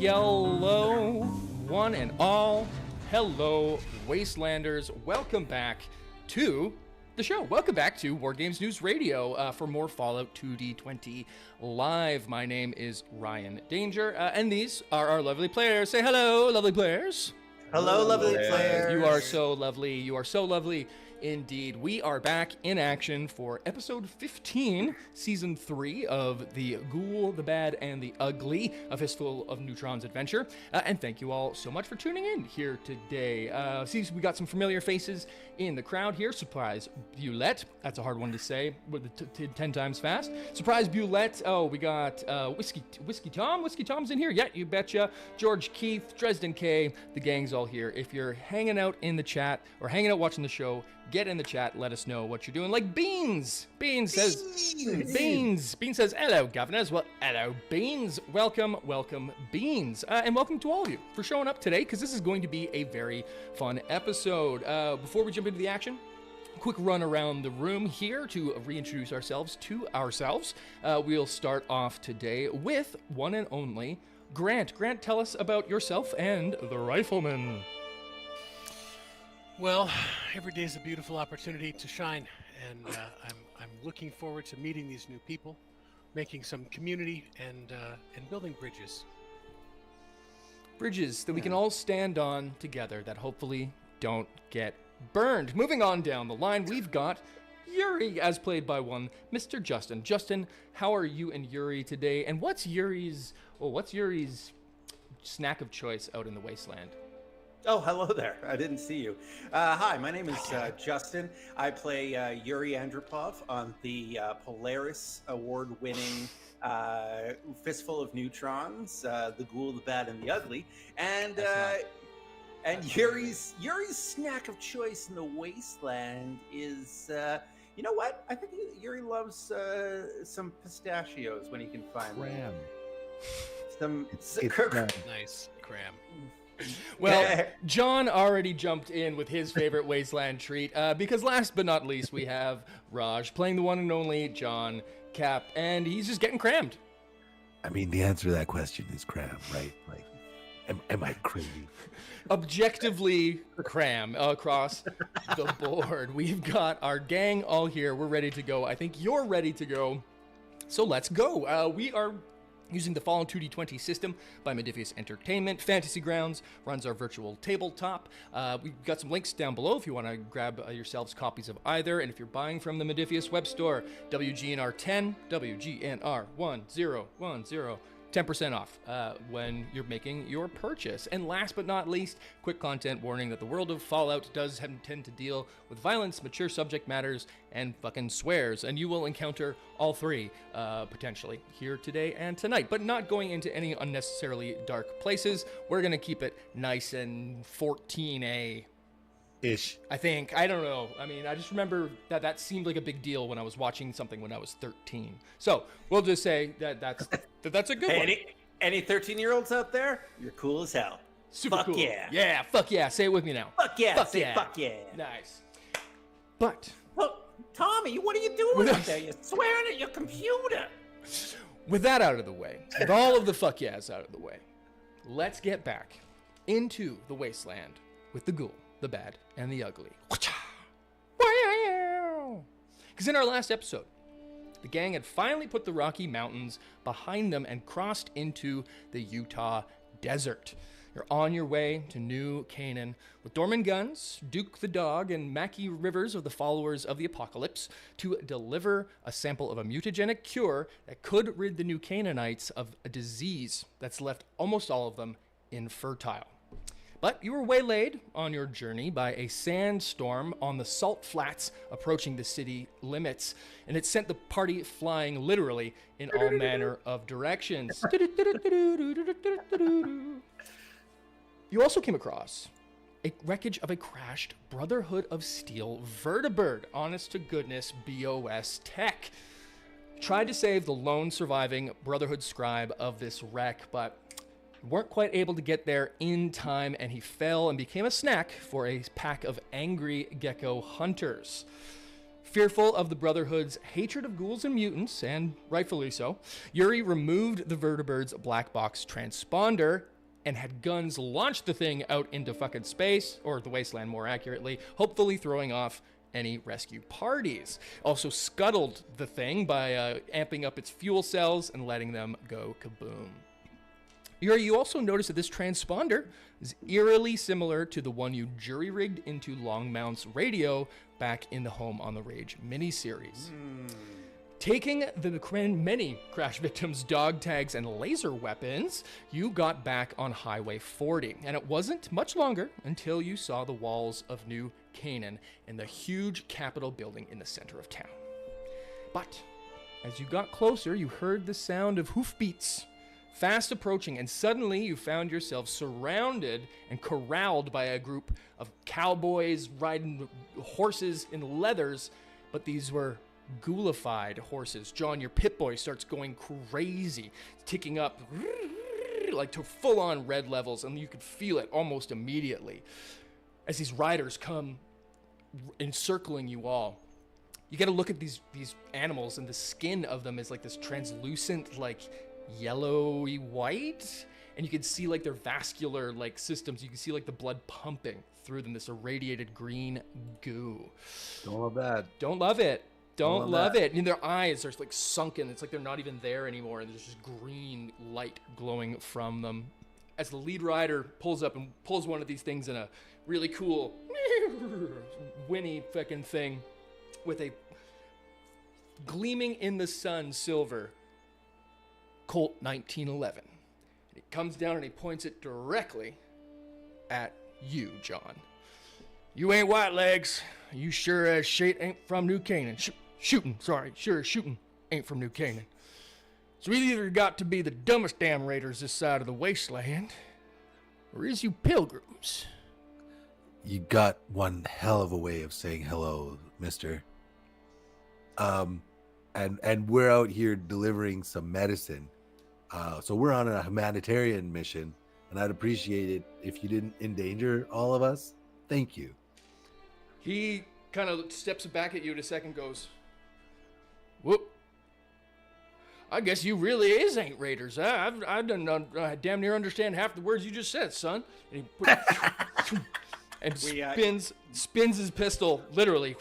Hello, one and all. Hello, Wastelanders. Welcome back to the show. Welcome back to War Games News Radio for more Fallout 2D20 Live. My name is Ryan Danger, and these are our lovely players. Say hello, lovely players. Hello, lovely players. You are so lovely. You are so lovely indeed. We are back in action for episode 15, season 3 of the Ghoul, the Bad, and the Ugly, a Fistful of Neutrons adventure. And thank you all so much for tuning in here today. See, we got some familiar faces in the crowd here. Surprise Bulette. That's a hard one to say with 10 times fast. Surprise Bulette. Oh, we got Whiskey Tom. Whiskey Tom's in here. Yeah, you betcha. George Keith, Dresden K. The gang's all here. If you're hanging out in the chat or hanging out watching the show, get in the chat, let us know what you're doing. Like Beans. Beans says, hello, governors. Well, hello, Beans. Welcome, Beans. And welcome to all of you for showing up today, because this is going to be a very fun episode. Before we jump into the action, quick run around the room here to reintroduce ourselves to ourselves. We'll start off today with one and only Grant. Grant, tell us about yourself and the Rifleman. Well, every day is a beautiful opportunity to shine, and I'm looking forward to meeting these new people, making some community, and building bridges. Bridges that we can all stand on together that hopefully don't get burned. Moving on down the line, we've got Yuri, as played by one Mr. Justin. Justin, how are you and Yuri today? And what's Yuri's snack of choice out in the wasteland? Oh, hello there. I didn't see you. Hi, my name is Justin. I play Yuri Andropov on the Polaris award-winning Fistful of Neutrons, the Ghoul, the Bad, and the Ugly. And Yuri's snack of choice in the wasteland is, you know what? I think Yuri loves some pistachios when he can find them. Nice cram. Well, John already jumped in with his favorite wasteland treat, because last but not least, we have Raj playing the one and only John Cap, and he's just getting crammed. I mean, the answer to that question is cram, right? Like, am I crazy? Objectively cram across the board. We've got our gang all here. We're ready to go. I think you're ready to go. So let's go. We are using the Fallout 2D20 system by Modiphius Entertainment. Fantasy Grounds runs our virtual tabletop. We've got some links down below if you want to grab yourselves copies of either. And if you're buying from the Modiphius web store, WGNR10, WGNR1010, 10% off when you're making your purchase. And last but not least, quick content warning that the world of Fallout does tend to deal with violence, mature subject matters, and fucking swears. And you will encounter all three potentially here today and tonight, but not going into any unnecessarily dark places. We're going to keep it nice and 14A. Ish. I think. I don't know. I mean, I just remember that seemed like a big deal when I was watching something when I was 13. So we'll just say that's a good one. Any 13-year-olds out there? You're cool as hell. Super fuck cool. Yeah. Yeah, fuck yeah. Say it with me now. Fuck yeah. Fuck Say yeah. fuck yeah. Nice. But Tommy, what are you doing out there? You're swearing at your computer. With that out of the way, with all of the fuck yeahs out of the way, let's get back into the wasteland with the Ghoul, the Bad, and the Ugly. Because in our last episode, the gang had finally put the Rocky Mountains behind them and crossed into the Utah desert. You're on your way to New Canaan with Dorman Guns, Duke the Dog, and Mackie Rivers of the Followers of the Apocalypse to deliver a sample of a mutagenic cure that could rid the New Canaanites of a disease that's left almost all of them infertile. But you were waylaid on your journey by a sandstorm on the salt flats approaching the city limits, and it sent the party flying literally in all manner of directions. You also came across a wreckage of a crashed Brotherhood of Steel Vertibird, honest to goodness BOS tech. Tried to save the lone surviving Brotherhood scribe of this wreck, but weren't quite able to get there in time, and he fell and became a snack for a pack of angry gecko hunters. Fearful of the Brotherhood's hatred of ghouls and mutants, and rightfully so, Yuri removed the Vertibird's black box transponder and had guns launch the thing out into fucking space, or the wasteland more accurately, hopefully throwing off any rescue parties. Also scuttled the thing by amping up its fuel cells and letting them go kaboom. Yuri, you also notice that this transponder is eerily similar to the one you jury-rigged into Longmount's radio back in the Home on the Rage miniseries. Taking the many crash victims' dog tags and laser weapons, you got back on Highway 40, and it wasn't much longer until you saw the walls of New Canaan and the huge Capitol building in the center of town. But as you got closer, you heard the sound of hoofbeats fast approaching, and suddenly you found yourself surrounded and corralled by a group of cowboys riding horses in leathers, but these were ghoulified horses. John, your Pip-Boy starts going crazy, ticking up like to full-on red levels, and you could feel it almost immediately as these riders come encircling you all. You got to look at these animals, and the skin of them is like this translucent, like yellowy white, and you can see like their vascular like systems. You can see like the blood pumping through them, this irradiated green goo. Don't love that. Don't love it. Don't love that. it. And their eyes are like sunken. It's like they're not even there anymore, and there's just green light glowing from them. As the lead rider pulls up and pulls one of these things in a really cool whinny fucking thing with a gleaming in the sun silver Colt 1911. He comes down and he points it directly at you, John. You ain't white legs. You sure as shit ain't from New Canaan. Shooting ain't from New Canaan. So we either got to be the dumbest damn raiders this side of the wasteland, or is you pilgrims. You got one hell of a way of saying hello, mister. And we're out here delivering some medicine. So we're on a humanitarian mission, and I'd appreciate it if you didn't endanger all of us. Thank you. He kind of steps back at you in a second, goes, whoop. I guess you really ain't raiders. I damn near understand half the words you just said, son. And he spins his pistol, literally,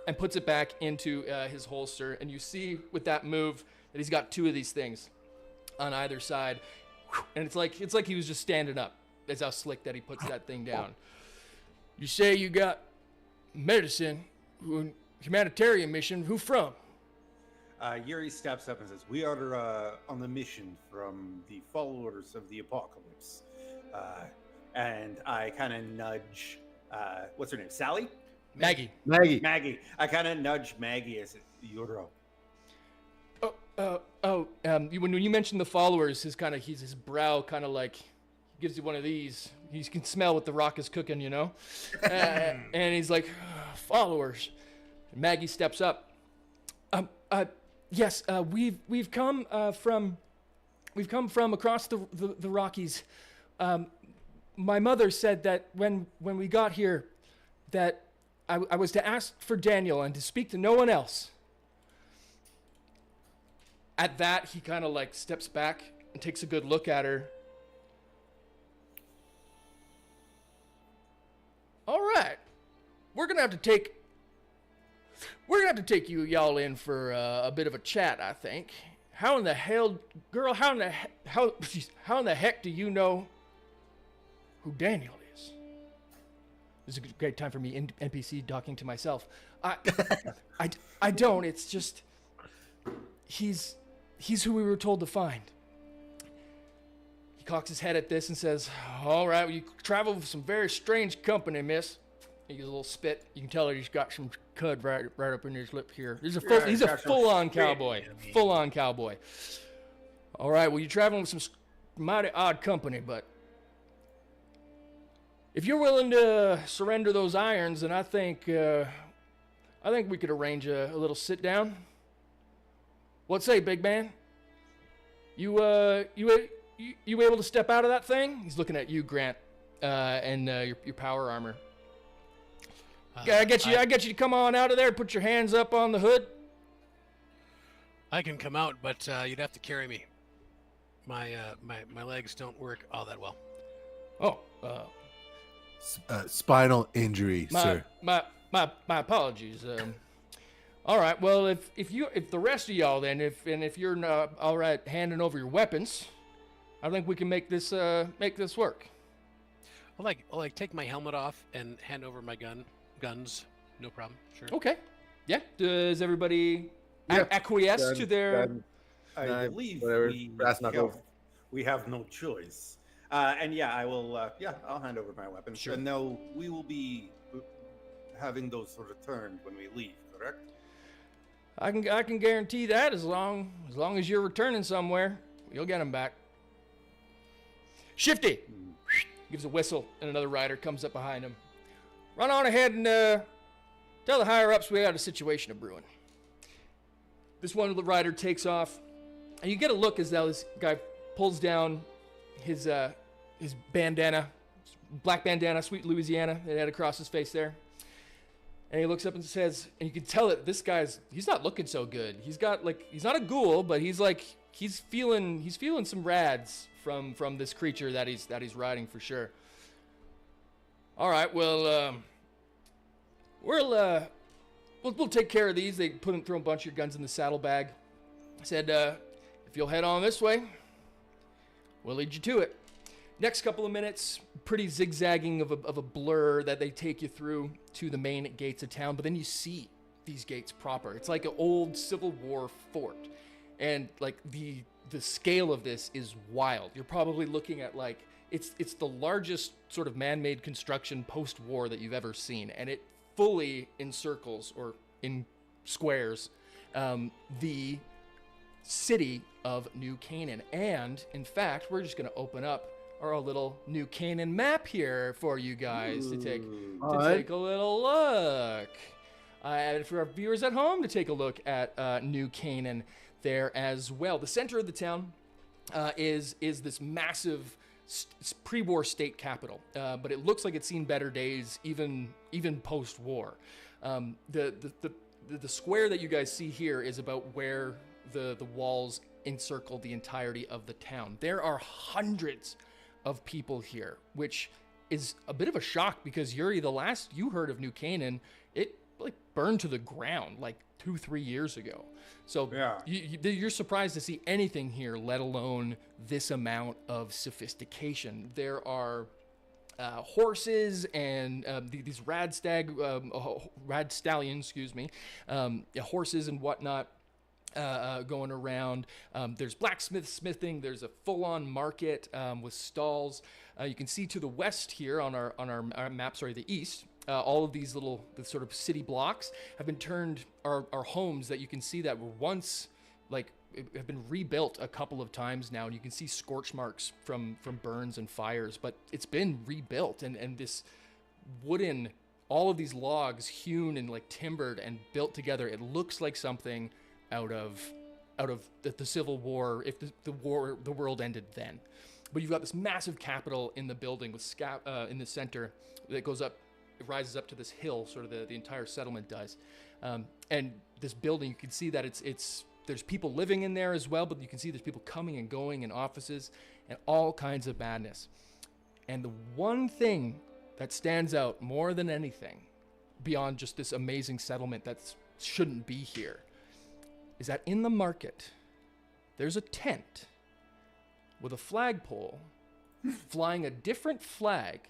and puts it back into his holster. And you see with that move that he's got two of these things on either side. And it's like he was just standing up. That's how slick that he puts that thing down. You say you got medicine, humanitarian mission. Who from? Yuri steps up and says, "We are on the mission from the followers of the apocalypse." And I kind of nudge, what's her name? Sally? Maggie. I kind of nudge Maggie as Yuri. When you mentioned the followers, his brow kind of like, he gives you one of these. You can smell what the rock is cooking, you know? And he's like, followers. And Maggie steps up. Yes, we've come from across the Rockies. My mother said that when we got here, that I was to ask for Daniel and to speak to no one else. At that, he kind of like steps back and takes a good look at her. All right, we're gonna have to take y'all in for a bit of a chat, I think. How in the hell, girl? How in the heck do you know who Daniel is? This is a great time for me, NPC, talking to myself. I don't. It's just he's who we were told to find. He cocks his head at this and says, "All right, well, you travel with some very strange company, miss." He gives a little spit. You can tell that he's got some cud right up in his lip here. He's a full-on cowboy. Full-on cowboy. All right, well, you're traveling with some mighty odd company, but if you're willing to surrender those irons, then I think we could arrange a little sit-down. What say, big man? You able to step out of that thing? He's looking at you, Grant, and your power armor. I get you to come on out of there. Put your hands up on the hood. I can come out, but you'd have to carry me. My legs don't work all that well. Oh, Spinal injury, sir. My apologies. All right. Well, if the rest of y'all then, if you're not all right handing over your weapons, I think we can make this work. I'll take my helmet off and hand over my guns. No problem. Sure. Okay. Yeah. Does everybody acquiesce to their? I believe whatever. we have no choice. And yeah, I will. I'll hand over my weapons. Sure. And no, we will be having those returned when we leave. Correct? I can guarantee that as long as you're returning somewhere, you'll get them back. Shifty gives a whistle, and another rider comes up behind him. Run on ahead and tell the higher ups we got a situation of brewing. This one rider takes off, and you get a look as this guy pulls down his bandana, black bandana, sweet Louisiana, that had across his face there. And he looks up and says, and you can tell that this he's not looking so good. He's not a ghoul, but he's feeling some rads from this creature that he's riding for sure. All right, well, we'll take care of these. They throw a bunch of your guns in the saddlebag. Said, if you'll head on this way, we'll lead you to it. Next couple of minutes, pretty zigzagging of a blur that they take you through to the main gates of town, but then you see these gates proper. It's like an old Civil War fort, and like the scale of this is wild. You're probably looking at it's the largest sort of man-made construction post-war that you've ever seen, and it fully encircles or in squares the city of New Canaan. And in fact, we're just going to open up our little New Canaan map here for you guys to take a little look. And for our viewers at home to take a look at New Canaan there as well. The center of the town is this massive pre-war state capital, but it looks like it's seen better days even post-war. The square that you guys see here is about where the walls encircle the entirety of the town. There are hundreds of people here, which is a bit of a shock because Yuri, the last you heard of New Canaan, it burned to the ground 2-3 years ago. So yeah. You're surprised to see anything here, let alone this amount of sophistication. There are horses and these rad stallions, horses and whatnot. Going around. There's blacksmithing. There's a full-on market with stalls. You can see to the west here on our map, the east, all of these the sort of city blocks have been turned are homes that you can see that were once have been rebuilt a couple of times now, and you can see scorch marks from burns and fires, but it's been rebuilt, and this wooden, all of these logs hewn and timbered and built together. It looks like something out of the Civil War, if the world ended then. But you've got this massive capital in the building with in the center that goes up, it rises up to this hill, sort of the entire settlement does. And this building, you can see that there's people living in there as well, but you can see there's people coming and going in offices and all kinds of madness. And the one thing that stands out more than anything, beyond just this amazing settlement that shouldn't be here, is that in the market, there's a tent with a flagpole flying a different flag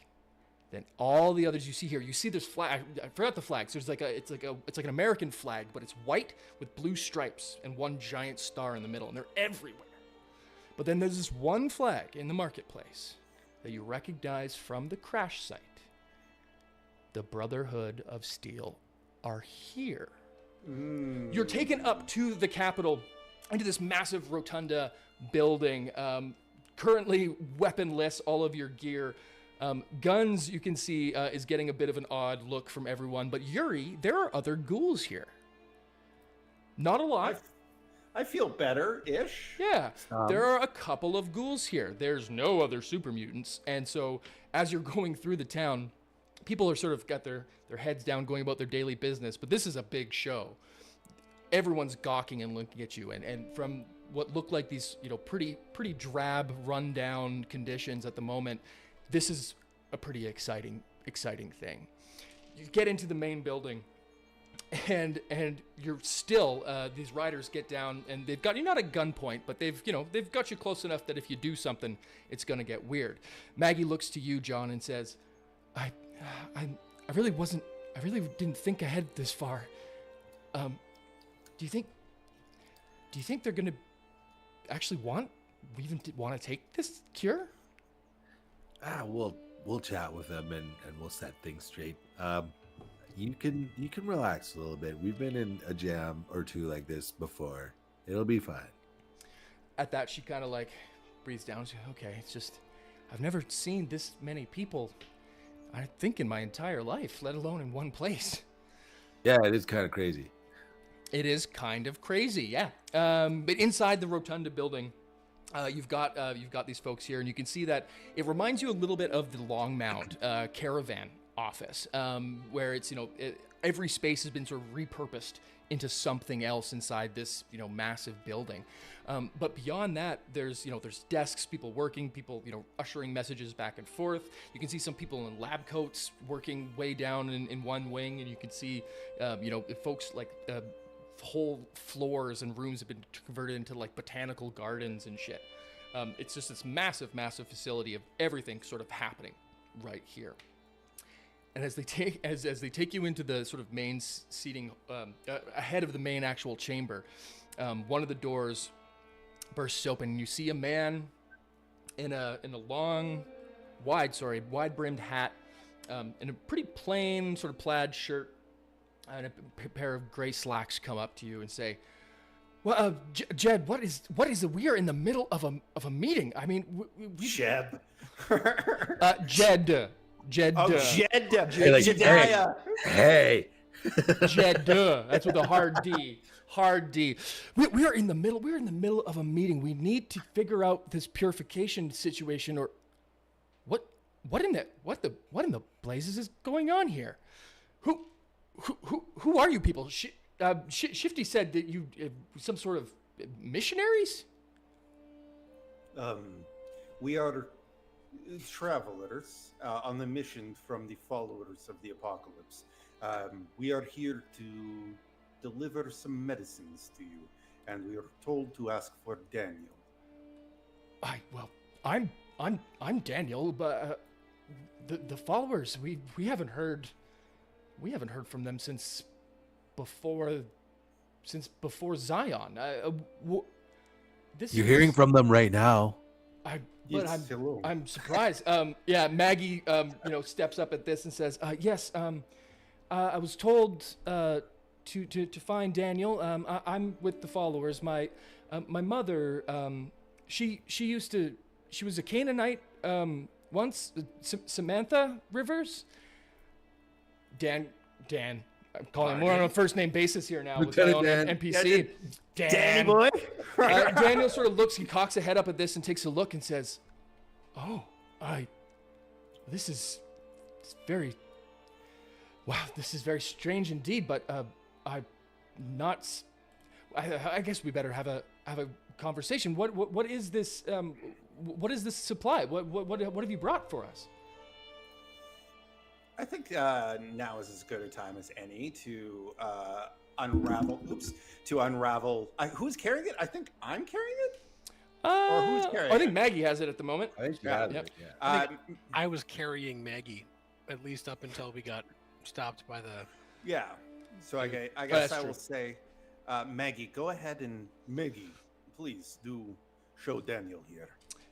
than all the others you see here. You see this flag, I forgot the flags. There's it's like an American flag, but it's white with blue stripes and one giant star in the middle, and they're everywhere. But then there's this one flag in the marketplace that you recognize from the crash site. The Brotherhood of Steel are here. You're taken up to the Capitol, into this massive rotunda building, currently weaponless, all of your gear. Guns, you can see, is getting a bit of an odd look from everyone. But Yuri, there are other ghouls here. Not a lot. I feel better-ish. Yeah, there are a couple of ghouls here. There's no other super mutants. And so as you're going through the town, people are sort of got their heads down going about their daily business, but this is a big show. Everyone's gawking and looking at you, and from what look like these, pretty drab, rundown conditions at the moment, this is a pretty exciting thing. You get into the main building, and you're still these riders get down, and they've got you not at gunpoint, but they've got you close enough that if you do something, it's gonna get weird. Maggie looks to you, John, and says, I really didn't think ahead this far. Do you think they're gonna actually want to take this cure? We'll chat with them and we'll set things straight. You can relax a little bit. We've been in a jam or two like this before. It'll be fine. At that, she kind of like breathes down. She goes, okay, it's just I've never seen this many people, I think, in my entire life, let alone in one place. Yeah, it is kind of crazy. It is kind of crazy, yeah. But inside the Rotunda building, you've got these folks here, and you can see that it reminds you a little bit of the Longmount caravan office, where it's every space has been sort of repurposed into something else inside this massive building. But beyond that, there's desks, people working, people ushering messages back and forth. You can see some people in lab coats working way down in one wing, and you can see folks like whole floors and rooms have been converted into like botanical gardens and shit. It's just this massive facility of everything sort of happening right here. And as they take you into the sort of main seating ahead of the main actual chamber, one of the doors bursts open, and you see a man in a wide-brimmed hat, and a pretty plain sort of plaid shirt, and a pair of gray slacks come up to you and say, "Well, Jed, what is it? We are in the middle of a meeting. I mean, Jeb. Jed. Oh, Jed. Like, Jedediah. Hey. Jed. That's with a hard D. Hard D. We are in the middle. We're in the middle of a meeting. We need to figure out this purification situation, or what in the blazes is going on here? Who are you people? Shifty said that you some sort of missionaries? We are travelers on the mission from the followers of the apocalypse. We are here to deliver some medicines to you, and we are told to ask for Daniel. I'm Daniel, but the followers, we haven't heard from them since before Zion. You're hearing from them right now. I'm surprised. Maggie, steps up at this and says, "Yes, I was told to find Daniel. I'm with the followers. My mother, she was a Canaanite once. Samantha Rivers. Dan. I'm calling him more on a first name basis here now with my own NPC. Dan. Danny boy. Daniel sort of looks, he cocks a head up at this and takes a look and says, this is very strange indeed, but I guess we better have a conversation. What is this supply? What have you brought for us? I think now is as good a time as any to unravel. Who's carrying it? I think I'm carrying it. Or who's carrying it? I think Maggie has it at the moment. I think she has it, I was carrying Maggie, at least up until we got stopped by the... Yeah. So I guess I will say, Maggie, go ahead and... Maggie, please do show Daniel here.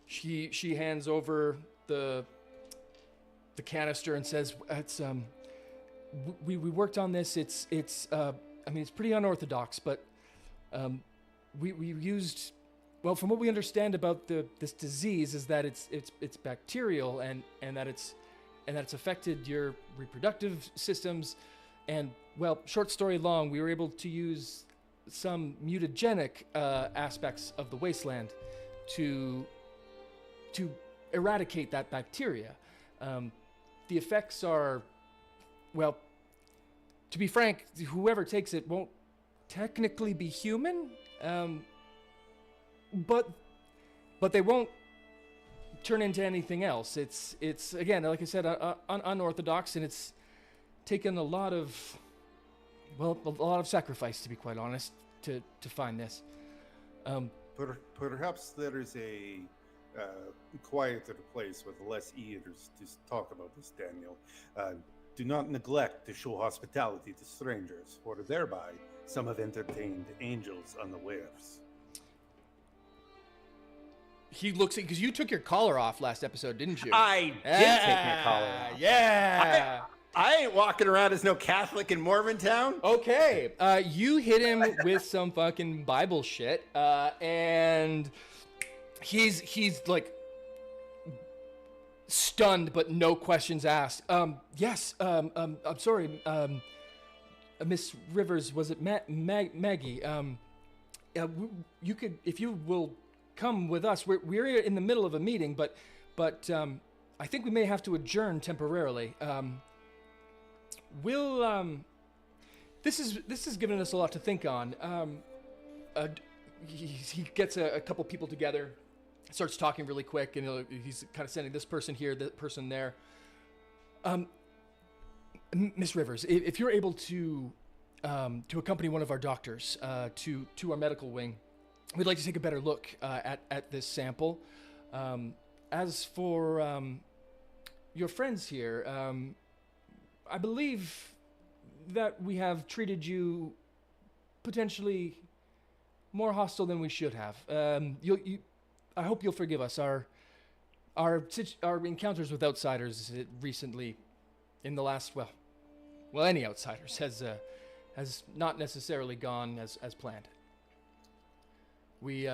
She hands over the canister and says, "It's we worked on this. It's pretty unorthodox, but we used, well, from what we understand about this disease is that it's bacterial and that it's affected your reproductive systems, and, well, short story long, we were able to use some mutagenic aspects of the wasteland to eradicate that bacteria. The effects are well, to be frank, whoever takes it won't technically be human, but they won't turn into anything else. It's again, like I said, unorthodox, and it's taken a lot of sacrifice, to be quite honest, to find this. Perhaps there is a quieter place with less ears to talk about this, Daniel. Do not neglect to show hospitality to strangers, for thereby some have entertained angels unawares. He looks at, because you took your collar off last episode, didn't you? I did take my collar off. Yeah. I ain't walking around as no Catholic in Mormontown. Okay. You hit him with some fucking Bible shit, and he's like stunned, but no questions asked. Yes. I'm sorry. Miss Rivers, was it Maggie? You could, if you will, come with us. We're in the middle of a meeting, but I think we may have to adjourn temporarily. This has given us a lot to think on. He gets a couple people together, starts talking really quick, and he's kind of sending this person here, that person there. Miss Rivers, if you're able to accompany one of our doctors to our medical wing, we'd like to take a better look at this sample. As for your friends here, I believe that we have treated you potentially more hostile than we should have. I hope you'll forgive us. Our encounters with outsiders recently, in the last any outsiders has not necessarily gone as planned. We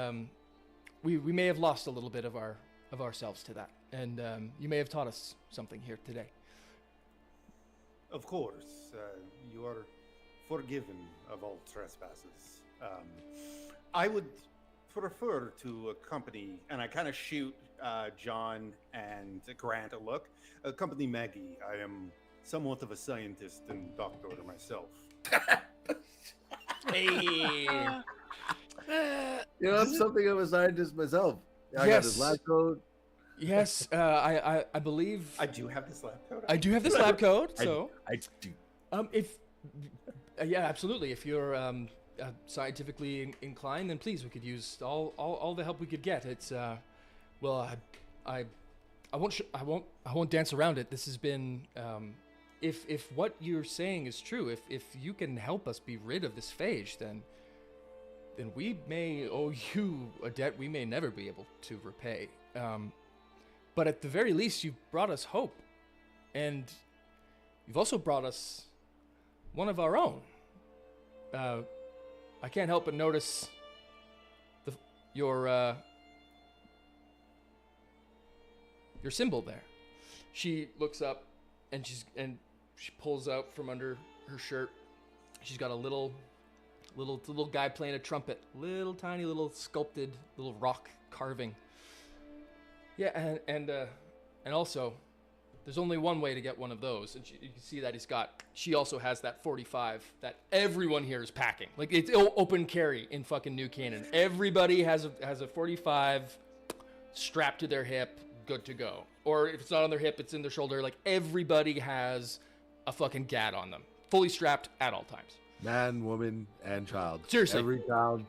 may have lost a little bit of ourselves to that, and you may have taught us something here today. Of course, you are forgiven of all trespasses. I would prefer to accompany, and I kind of shoot John and Grant a look, accompany Maggie. I am somewhat of a scientist and doctor myself. Hey. I'm something of a scientist myself. I got this lab coat. Yes, I believe I do have this lab coat. I do have this lab coat. So I do. Yeah, absolutely. If you're scientifically inclined, then please, we could use all the help we could get. It's I won't dance around it. This has been if what you're saying is true, if you can help us be rid of this phage, then we may owe you a debt we may never be able to repay. But at the very least, you've brought us hope, and you've also brought us one of our own. I can't help but notice your symbol there. She looks up, and she pulls out from under her shirt. She's got a little guy playing a trumpet, little tiny little sculpted little rock carving. Yeah, and also, there's only one way to get one of those, and you can see that she also has that 45 that everyone here is packing. Like, it's open carry in fucking New Canaan. Everybody has a 45 strapped to their hip, good to go. Or if it's not on their hip, it's in their shoulder. Like, everybody has a fucking gat on them, fully strapped at all times. Man, woman, and child. Seriously. Every child.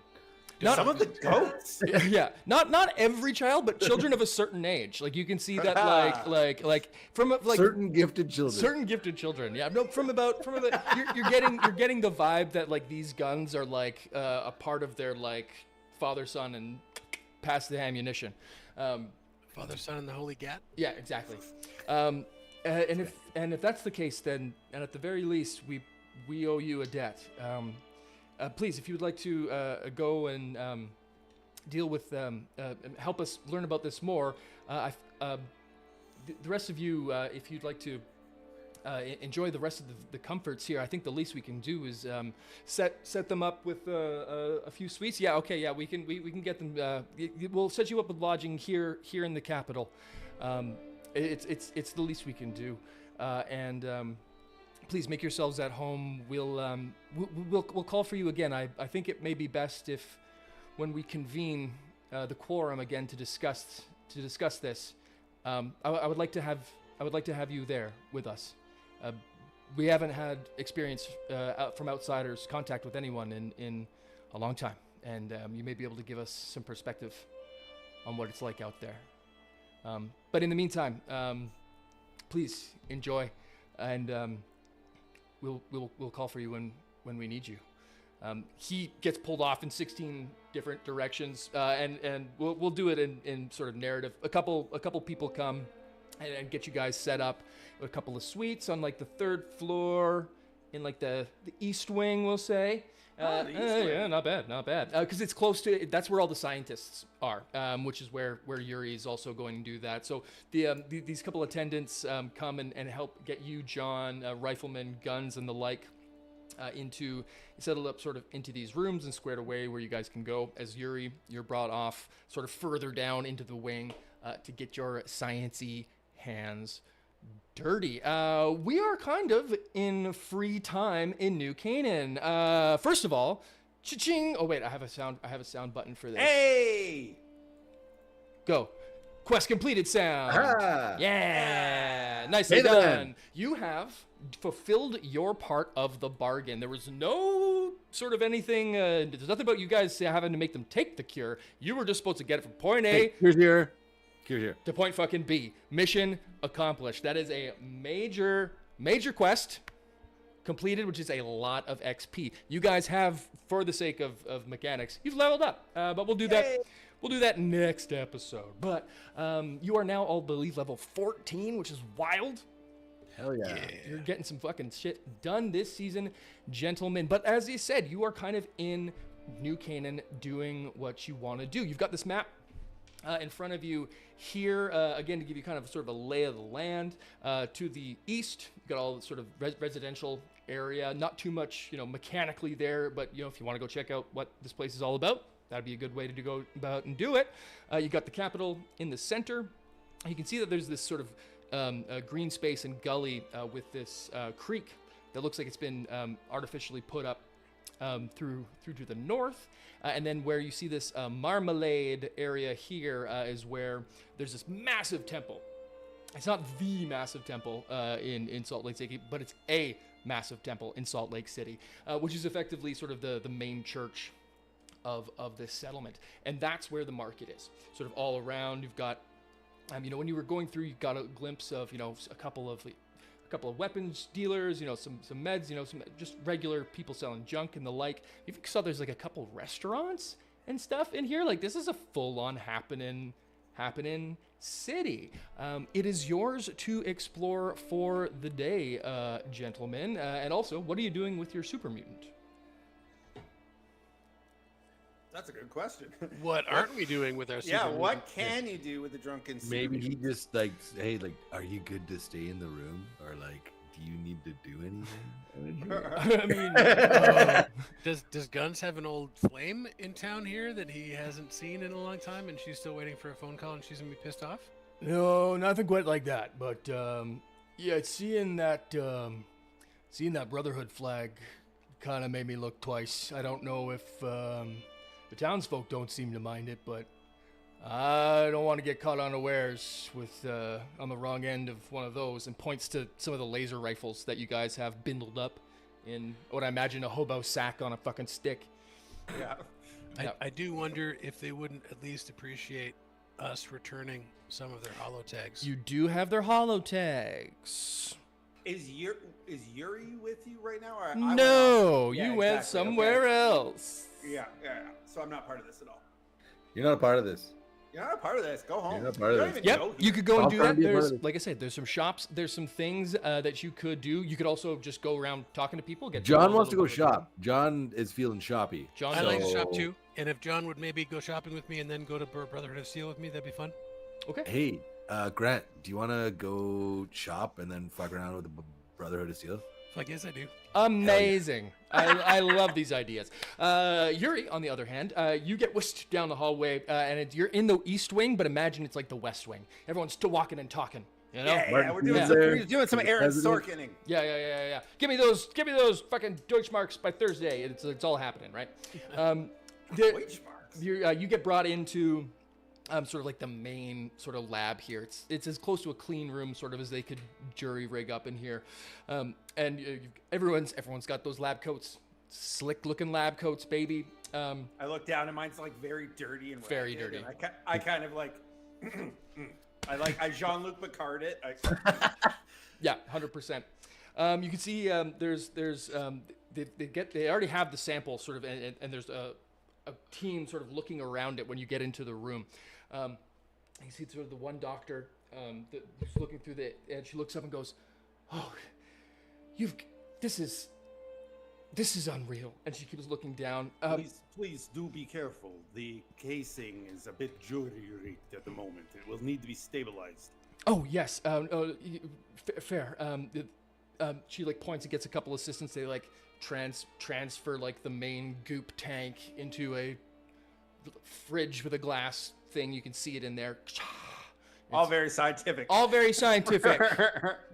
Some of the goats. Yeah, not every child, but children of a certain age. Like, you can see that like from certain gifted children. Certain gifted children. Yeah, no, you're getting the vibe that like these guns are like a part of their like father, son, and pass the ammunition. Father, Son, and the Holy Gat. Yeah, exactly. And if that's the case, then and at the very least we owe you a debt. Please, if you would like to go and deal with, help us learn about this more, the rest of you, if you'd like to enjoy the rest of the comforts here, I think the least we can do is set them up with a few suites. Yeah, okay, yeah, we can get them. We'll set you up with lodging here in the capital. It's the least we can do, and please make yourselves at home. We'll call for you again. I think it may be best if, when we convene the quorum again to discuss this, I would like to have you there with us. We haven't had experience from outsiders, contact with anyone in a long time, and you may be able to give us some perspective on what it's like out there. But in the meantime, please enjoy, and we'll call for you when we need you. He gets pulled off in 16 different directions, and we'll do it in sort of narrative. A couple people come and get you guys set up with a couple of suites on like the 3rd floor in like the east wing, we'll say. The east wing. Yeah, not bad. Because it's close to, that's where all the scientists are, which is where Yuri is also going to do that. So these couple attendants come and help get you, John, riflemen, guns, and the like, settled up sort of into these rooms and squared away where you guys can go. As Yuri, you're brought off sort of further down into the wing to get your science-y hands dirty. We are kind of in free time in New Canaan. First of all, cha-ching. Oh wait, I have a sound button for this. Hey! Go. Quest completed sound. Ah. Yeah. Nicely Hey, done. man. You have fulfilled your part of the bargain. There was no sort of anything, there's nothing about you guys having to make them take the cure. You were just supposed to get it from point A Hey, here's here. to point fucking B. Mission accomplished. That is a major quest completed, which is a lot of XP. You guys have, for the sake of mechanics, you've leveled up. But we'll do that. We'll do that next episode. But you are now, I believe, level 14, which is wild. Hell yeah. You're getting some fucking shit done this season, gentlemen. But as he said, you are kind of in New Canaan doing what you want to do. You've got this map in front of you here, again, to give you kind of sort of a lay of the land. To the east, you've got all the sort of residential area. Not too much, mechanically there, but, if you want to go check out what this place is all about, that'd be a good way to go about and do it. You got the capital in the center. You can see that there's this sort of green space and gully with this creek that looks like it's been artificially put up through to the north. And then where you see this marmalade area here is where there's this massive temple. It's not the massive temple in Salt Lake City, but it's a massive temple in Salt Lake City, which is effectively sort of the main church of this settlement. And that's where the market is. Sort of all around, you've got when you were going through, you got a glimpse of, a couple of weapons dealers, some meds, some just regular people selling junk and the like. You saw there's like a couple restaurants and stuff in here. Like, this is a full-on happening city. It is yours to explore for the day, gentlemen. And also, what are you doing with your super mutant? That's a good question. What aren't we doing with our super What mutant? can you do with the drunken super Maybe he mutant? just hey, are you good to stay in the room, or do you need to do anything? I mean, Does Guns have an old flame in town here that he hasn't seen in a long time, and she's still waiting for a phone call, and she's gonna be pissed off? no, nothing quite like that. But yeah, seeing that Brotherhood flag kind of made me look twice. I don't know if the townsfolk don't seem to mind it, but I don't want to get caught unawares with on the wrong end of one of those. And points to some of the laser rifles that you guys have bindled up in what I imagine a hobo sack on a fucking stick. Yeah. I do wonder if they wouldn't at least appreciate us returning some of their holo tags. You do have their holo tags. Is Yuri with you right now? Or I No, went off? Yeah, you went exactly, somewhere okay. else. Yeah. So I'm not part of this at all. You're not a part of this. You're not a part of this. Go home. You're not part of You don't this. even Yep, know you here. could go and I'll do try that. and be a part There's, of it. like I said, there's some shops, there's some things that you could do. You could also just go around talking to people. Get John a wants to little go bit of a- shop. John is feeling shoppy. John, I like to So- shop too, and if John would maybe go shopping with me and then go to Brotherhood of Steel with me, that'd be fun. Okay. Hey, Grant, do you want to go shop and then fuck around with the Brotherhood of Steel? So I guess I do. Amazing. I love these ideas. Yuri, on the other hand, you get whisked down the hallway, and you're in the east wing, but imagine it's like the west wing. Everyone's still walking and talking You know? Yeah, we're doing Martin some, there, we're doing some the Aaron president. Sorkining. Yeah. Give me those fucking Deutschmarks by Thursday. It's all happening, right? Deutschmarks. You get brought into sort of like the main sort of lab here. It's as close to a clean room sort of as they could jury rig up in here, and everyone's got those lab coats, slick looking lab coats, baby. I look down and mine's like very dirty and Very ragged, dirty. and I kind of like, I Jean-Luc Picard it. Yeah, 100%. You can see they already have the sample sort of, and there's a team sort of looking around it when you get into the room. You see sort of the one doctor that's looking through and she looks up and goes, "Oh, this is unreal." And she keeps looking down. Please do be careful. The casing is a bit jury-rigged at the moment. It will need to be stabilized. Oh yes, fair. She like points and gets a couple assistants. They like transfer like the main goop tank into a fridge with a glass thing. You can see it in there. All very scientific. All very scientific.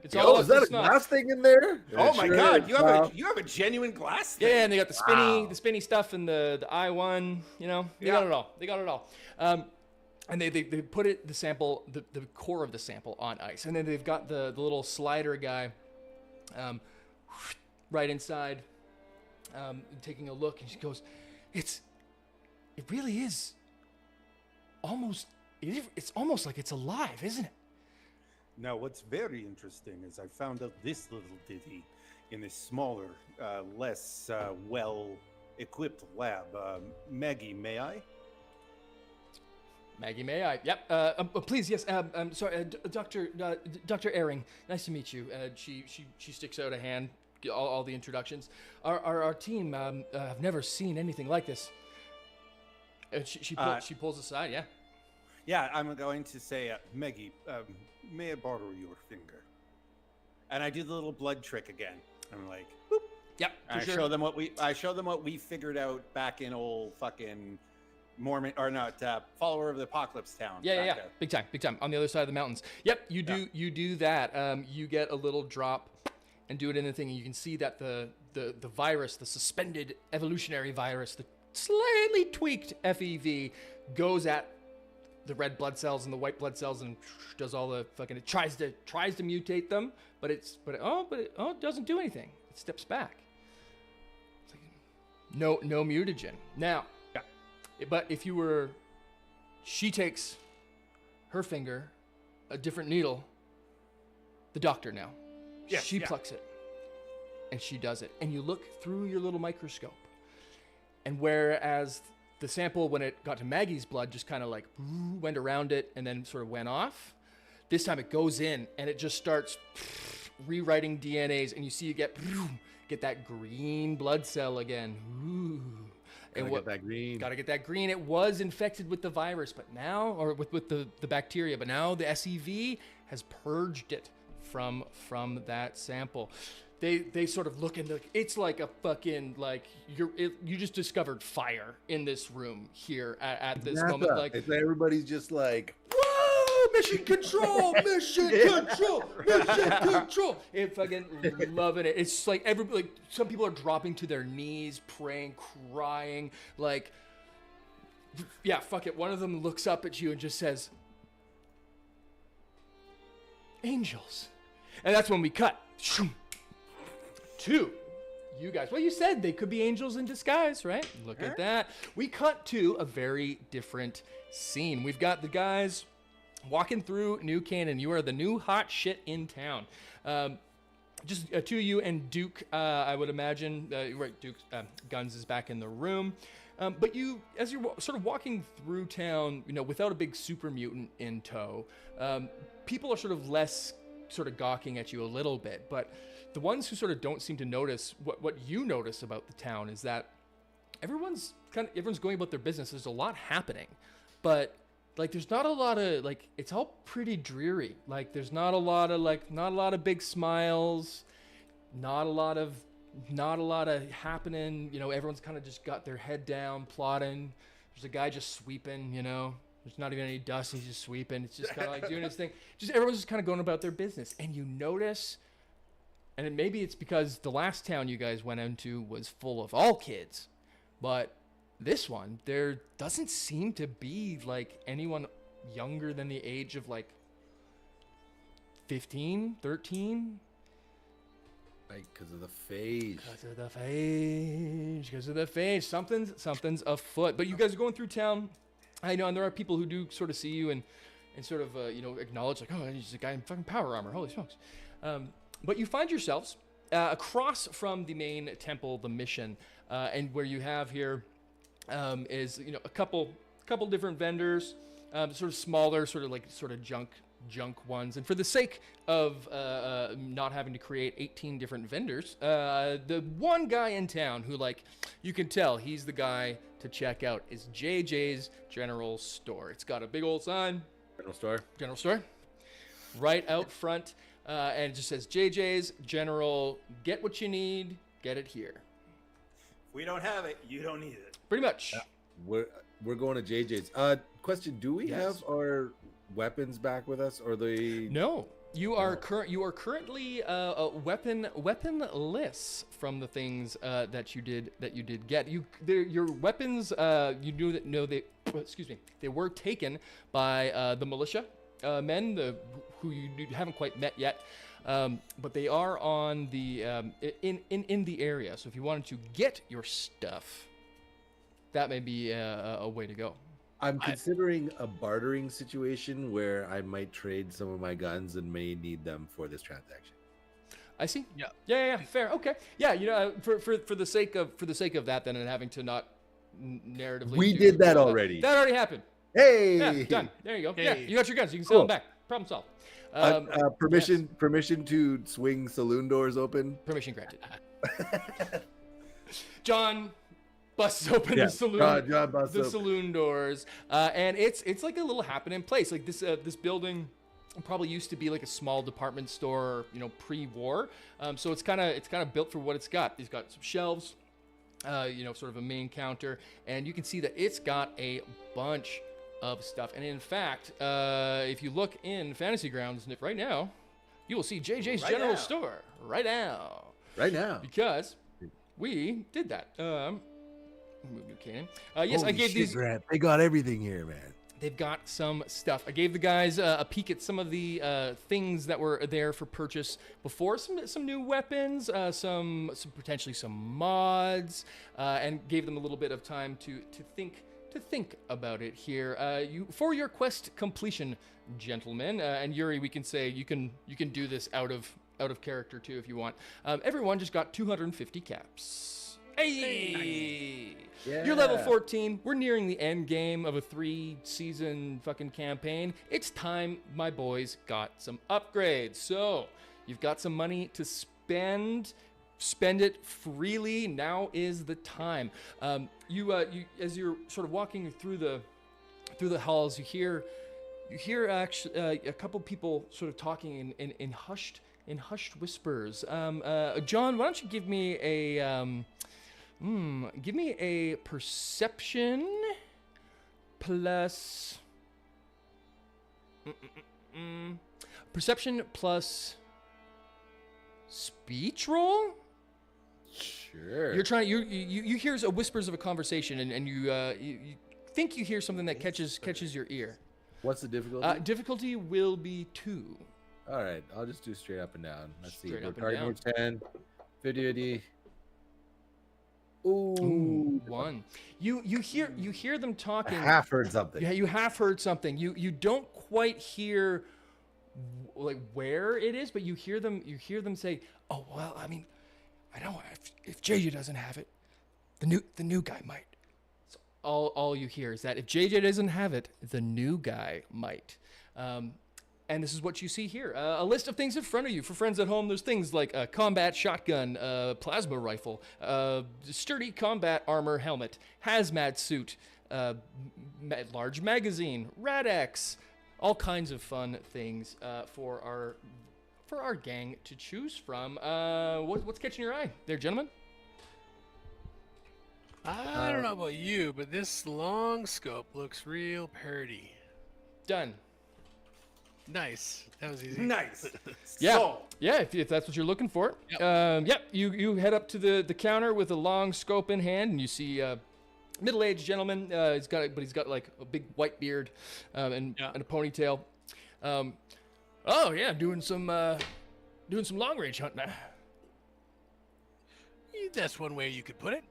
It's Yo, all is that a it's not- glass thing in there? Oh It my sure God! is. You have a genuine glass thing. Yeah, and they got the Wow. the spinny stuff and the I1. You know, they got it all. They got it all. And they put the sample, the core of the sample on ice, and then they've got the little slider guy, right inside, taking a look, and she goes, "It really is almost. It's almost like it's alive, isn't it?" Now, what's very interesting is I found out this little ditty in a smaller, less well-equipped lab. Maggie, may I? Maggie, may I? Yep. Please, yes. I'm sorry, Dr. Ehring. Nice to meet you. She sticks out a hand. All the introductions. Our team have never seen anything like this. And she pulls aside. Yeah. Yeah, I'm going to say, Maggie, may I borrow your finger? and I do the little blood trick again. I'm like, boop. Yep. And I show them what we figured out back in old fucking Mormon or not follower of the apocalypse town. Yeah. back there. Big time. On the other side of the mountains. Yep. You do that. You get a little drop and do it in the thing, and you can see that the virus, the suspended evolutionary virus, the slightly tweaked FEV, goes at the red blood cells and the white blood cells and does all the fucking. It tries to mutate them, but it doesn't do anything. It steps back. It's like, no mutagen now. Yeah. But if you were, she takes her finger, a different needle. The doctor now. Yes, She yeah. plucks it, and she does it, and you look through your little microscope, and whereas the sample, when it got to Maggie's blood, just kind of like went around it and then sort of went off. This time it goes in and it just starts rewriting DNAs, and you see you get that green blood cell again. Ooh. Gotta get that green. Gotta get that green. It was infected with the virus, but now, or with the bacteria, but now the SEV has purged it from that sample. They sort of look and it's like a fucking like you just discovered fire in this room here at this moment. Like, it's everybody's just like, whoa, mission control, mission control. It fucking loving it. It's like everybody, like some people are dropping to their knees, praying, crying, like, yeah, fuck it. One of them looks up at you and just says, "Angels," and that's when we cut. To you guys. Well, you said they could be angels in disguise, right? Look at that. We cut to a very different scene. We've got the guys walking through New Canaan. You are the new hot shit in town. Just two of you and Duke, I would imagine. Right, Duke Guns is back in the room. But you, as you're sort of walking through town, without a big super mutant in tow, people are sort of less sort of gawking at you a little bit. But the ones who sort of don't seem to notice what you notice about the town is that everyone's going about their business. There's a lot happening, but like there's not a lot of like it's all pretty dreary. Like there's not a lot of big smiles, not a lot of happening. Everyone's kind of just got their head down, plodding. There's a guy just sweeping. There's not even any dust. He's just sweeping. It's just kind of like doing his thing. Just everyone's just kind of going about their business. And you notice, and maybe it's because the last town you guys went into was full of all kids, but this one, there doesn't seem to be like anyone younger than the age of like 15, 13. Like, because of the phase. Because of the phase. Something's afoot. But you guys are going through town. I know, and there are people who do sort of see you and sort of, acknowledge, like, oh, he's a guy in fucking power armor. Holy smokes. But you find yourselves across from the main temple, the mission, and where you have here is, a couple different vendors, sort of smaller, sort of junk ones. And for the sake of not having to create 18 different vendors, the one guy in town who, like, you can tell he's the guy to check out is JJ's General Store. It's got a big old sign. General Store. Right out front. And it just says JJ's General. Get what you need. Get it here. If we don't have it, you don't need it. Pretty much. We're going to JJ's. Question: do we have our weapons back with us, or they? No. You are currently weaponless from the things that you did get. Your weapons they were taken by the militia men who you haven't quite met yet, but they are on the in the area. So if you wanted to get your stuff, that may be a way to go. I'm considering a bartering situation where I might trade some of my guns and may need them for this transaction. I see. Yeah. Yeah. Fair. Okay. Yeah. For the sake of that, then, and having to not narratively. We did that already. That already happened. Hey. Yeah. Done. There you go. Hey. Yeah. You got your guns. You can sell them back. Problem solved. Permission to swing saloon doors open. Permission granted. John busts open the saloon. John busts open saloon doors, and it's like a little happening place. Like this building probably used to be like a small department store, pre-war. So it's kind of built for what it's got. It's got some shelves, sort of a main counter, and you can see that it's got a bunch of stuff. And in fact, if you look in Fantasy Grounds right now, you will see JJ's General Store right now. Right now, because we did that. Move you, Canaan. Yes, holy I gave shit, these. Grant. They got everything here, man. They've got some stuff. I gave the guys a peek at some of the things that were there for purchase before. Some new weapons, some potentially some mods, and gave them a little bit of time to think about it here. For your quest completion, gentlemen, and Yuri, we can say you can do this out of character too if you want. Everyone just got 250 caps. Hey! Yeah. You're level 14. We're nearing the end game of a 3-season fucking campaign. It's time my boys got some upgrades. So, you've got some money to spend. Spend it freely. Now is the time. You as you're sort of walking through the halls, you hear actually a couple people sort of talking in hushed whispers. John, why don't you give me a perception plus perception plus speech roll. Sure. You're trying. You hear whispers of a conversation, and you think you hear something that catches your ear. What's the difficulty? Difficulty will be 2. All right, I'll just do straight up and down. Let's see. Straight up and Target down. number 10. Video. Ooh. 1. You hear them talking. I half heard something. Yeah, you have heard something. You don't quite hear like where it is, but you hear them say, "Oh well, I mean, I know if JJ doesn't have it, the new guy might." So all you hear is that if JJ doesn't have it, the new guy might. And this is what you see here. A list of things in front of you. For friends at home, there's things like a combat shotgun, plasma rifle, sturdy combat armor helmet, hazmat suit, large magazine, Rad-X, all kinds of fun things for our gang to choose from. What's catching your eye there, gentlemen? I don't know about you, but this long scope looks real pretty. Done. Nice. That was easy. Nice. Yeah, So, yeah. If that's what you're looking for, Yep. You head up to the counter with a long scope in hand, and you see middle-aged gentleman. He's got like a big white beard and a ponytail. Oh yeah, doing some long-range hunting. That's one way you could put it.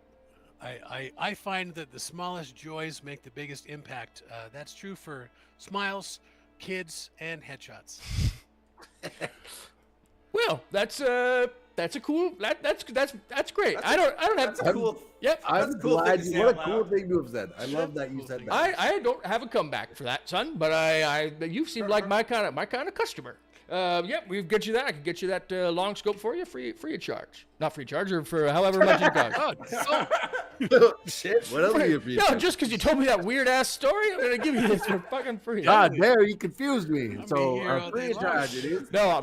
I find that the smallest joys make the biggest impact. That's true for smiles, kids, and headshots. Well, that's a cool. That's great. I don't have. that's a cool. Yep. That's I'm a cool glad thing to you. say What a out cool loud. thing to have said. I love that you said that. I don't have a comeback for that, son. But you seem like my kind of customer. Yep, we'll get you that. I can get you that long scope for you, free of charge. Not free of charge, or for however much it costs. Shit. What else are you for? No, just because you told me that weird ass story, I'm gonna give you this for fucking free. God damn, you confused me. I'll So be here all free day of long. charge it is. No,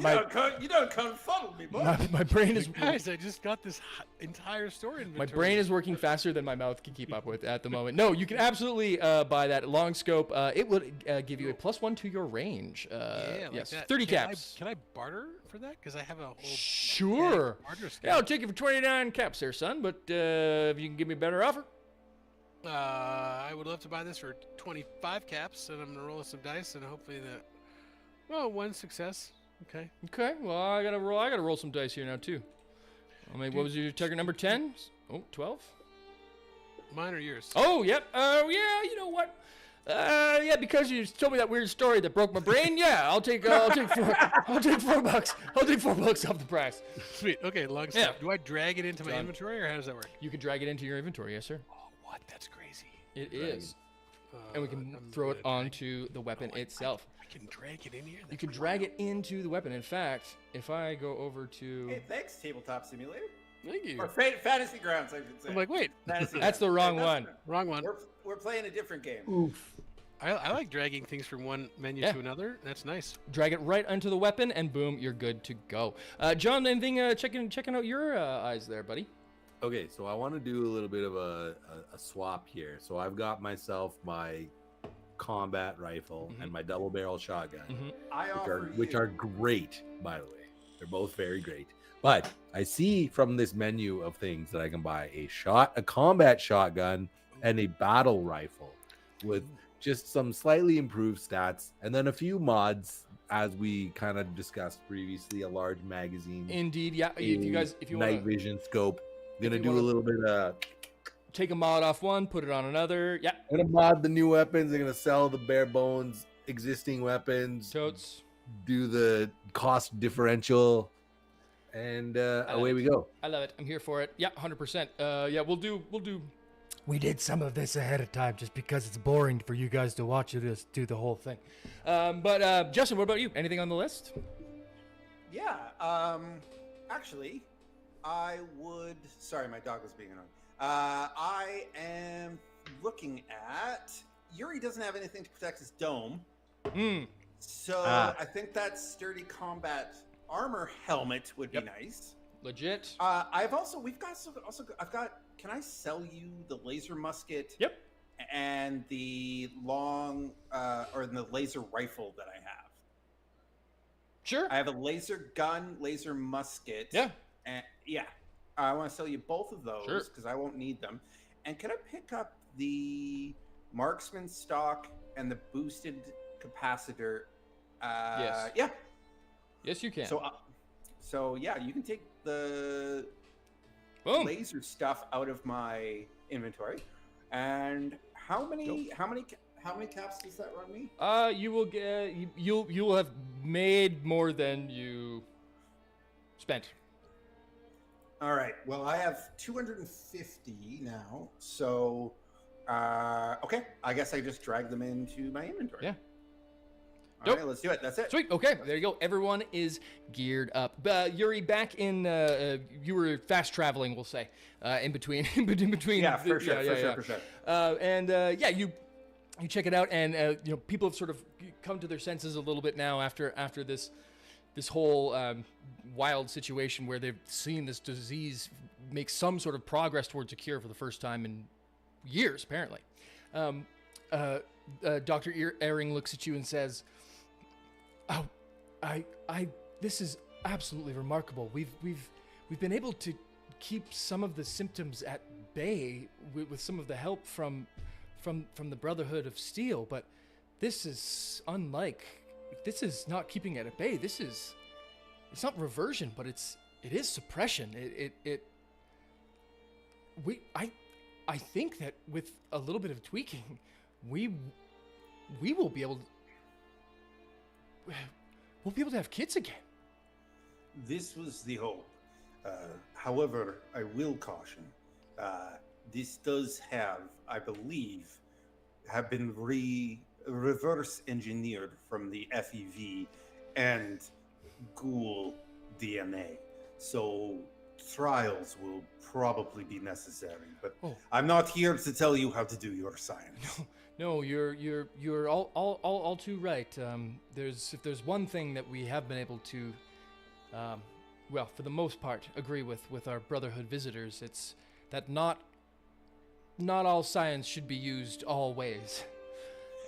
You don't confuddle me, boy. my brain is Guys, I just got this entire story my inventory. brain is working faster than my mouth can keep up with at the moment. No, you can absolutely buy that long scope. It would give you a +1 to your range. Yeah, like Yes, that. 30 Can caps. Can I barter for that? Because I have a whole Sure. barter scheme. Yeah, I'll take it for 29 caps there, son. But if you can give me a better offer. I would love to buy this for 25 caps, and I'm gonna roll some dice, and hopefully one success. Okay. Okay, well, I gotta roll some dice here now, too. I mean, what was your target number? 10? Oh, 12? Mine or yours? Oh, yep. Yeah, you know what? Yeah, because you told me that weird story that broke my brain. Yeah, I'll take $4. I'll take $4. I'll take $4 off the price. Sweet. Okay, long Yeah. step. Do I drag it into my Done. inventory, or how does that work? You can drag it into your inventory, yes, sir. Oh, what? That's crazy. It is. And we can I'm throw it gonna drag onto the weapon Oh, itself. I can drag it in here. You That's can pretty drag wild. it into the weapon. In fact, if I go over to... Hey, thanks, Tabletop Simulator. Thank you. Or Fantasy Grounds, I should say. I'm like, wait, Fantasy That's the Grounds. wrong Hey, one. wrong one. We're playing a different game. Oof. I like dragging things from one menu Yeah. to another. That's nice. Drag it right onto the weapon, and boom, you're good to go. John, anything checking out your eyes there, buddy? Okay, so I want to do a little bit of a swap here. So I've got myself my combat rifle and my double barrel shotgun, Mhm. I offer which you- are great, by the way. They're both very great. But I see from this menu of things that I can buy a combat shotgun, and a battle rifle with just some slightly improved stats, and then a few mods, as we kind of discussed previously. A large magazine, Indeed, yeah. If you night want to vision scope. Gonna you do a wanna- little bit of. take a mod off one, put it on another. Yeah, I'm gonna mod the new weapons. I'm gonna sell the bare bones existing weapons. totes. Do the cost differential, and away we go. I love it. I'm here for it. Yeah, 100%. Yeah, we'll do. We did some of this ahead of time just because it's boring for you guys to watch us do the whole thing. But Justin, what about you? Anything on the list? Yeah. Actually, I would. Sorry, my dog was being annoying. I am looking at. Yuri doesn't have anything to protect his dome, so I think that sturdy combat armor helmet would be Yep. nice. Legit. I've got. Can I sell you the laser musket? Yep. And the long or the laser rifle that I have. Sure. I have a laser gun, laser musket. Yeah. And yeah, I want to sell you both of those Sure. because I won't need them. And can I pick up the marksman stock and the boosted capacitor? Yes. Yeah. Yes, you can. So yeah, you can take the Boom. laser stuff out of my inventory. And how many caps does that run me? You will get. You will have made more than you spent. All right. Well, I have 250 now. So, okay. I guess I just drag them into my inventory. Yeah. All Dope. right, let's do it. That's it. Sweet. Okay, there you go. Everyone is geared up. Yuri, back in, you were fast traveling, we'll say, in between. Yeah, for sure. Yeah, you check it out, and people have sort of come to their senses a little bit now after this whole wild situation where they've seen this disease make some sort of progress towards a cure for the first time in years, apparently. Dr. Ehring looks at you and says, "Oh, this is absolutely remarkable. We've been able to keep some of the symptoms at bay with some of the help from the Brotherhood of Steel, but this is unlike. This is not keeping it at bay. It's not reversion, but it is suppression. I think that with a little bit of tweaking, we will be able to have kids again." This was the hope. However, I will caution, this does have, I believe, have been reverse engineered from the FEV and ghoul DNA. So trials will probably be necessary, but I'm not here to tell you how to do your science. No, you're all too right. If there's one thing that we have been able to, well, for the most part, agree with our Brotherhood visitors, it's that not all science should be used always.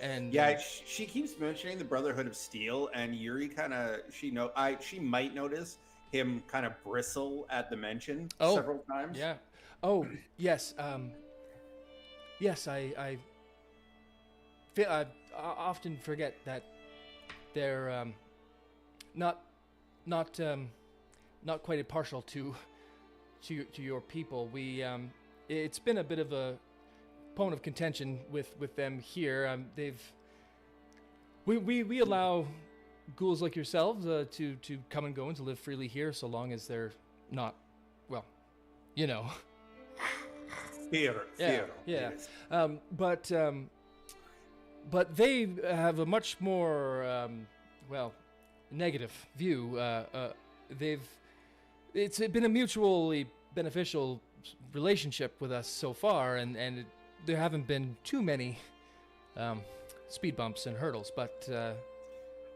And Yeah, she keeps mentioning the Brotherhood of Steel, and Yuri she might notice him kind of bristle at the mention several times. Yeah. Oh, yes. Yes, I often forget that they're not quite impartial to your people. It's been a bit of a point of contention with them here. We allow ghouls like yourselves to come and go and to live freely here, so long as they're not, well, you know. Fear. Yeah. Yes. But they have a much more, negative view. It's been a mutually beneficial relationship with us so far, and there haven't been too many speed bumps and hurdles. But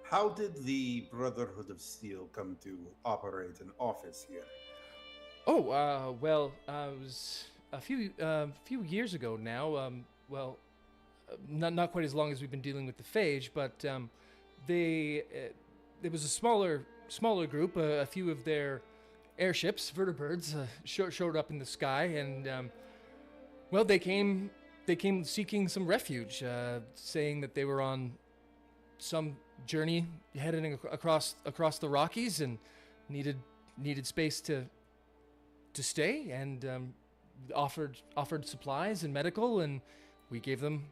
How did the Brotherhood of Steel come to operate an office here? it was a few years ago now. Not quite as long as we've been dealing with the phage, but there was a smaller group. A few of their airships, vertibirds, showed up in the sky, and they came seeking some refuge, saying that they were on some journey heading across the Rockies and needed space to stay, and offered supplies and medical, and we gave them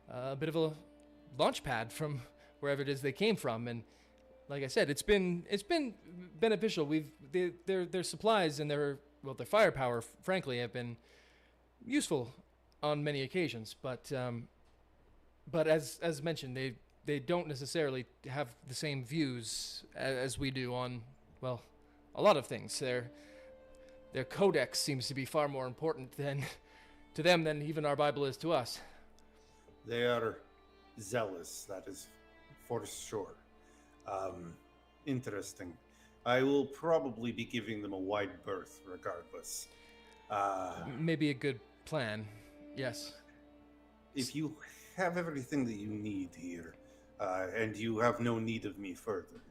a bit of a launch pad from wherever it is they came from. And like I said, it's been beneficial. Their supplies and their firepower, frankly, have been useful on many occasions. But as mentioned, they don't necessarily have the same views as we do on, well, a lot of things. Their codex seems to be far more important to them than even our Bible is to us. They are zealous, that is for sure. Interesting. I will probably be giving them a wide berth regardless. Maybe a good plan, yes. If you have everything that you need here, and you have no need of me further,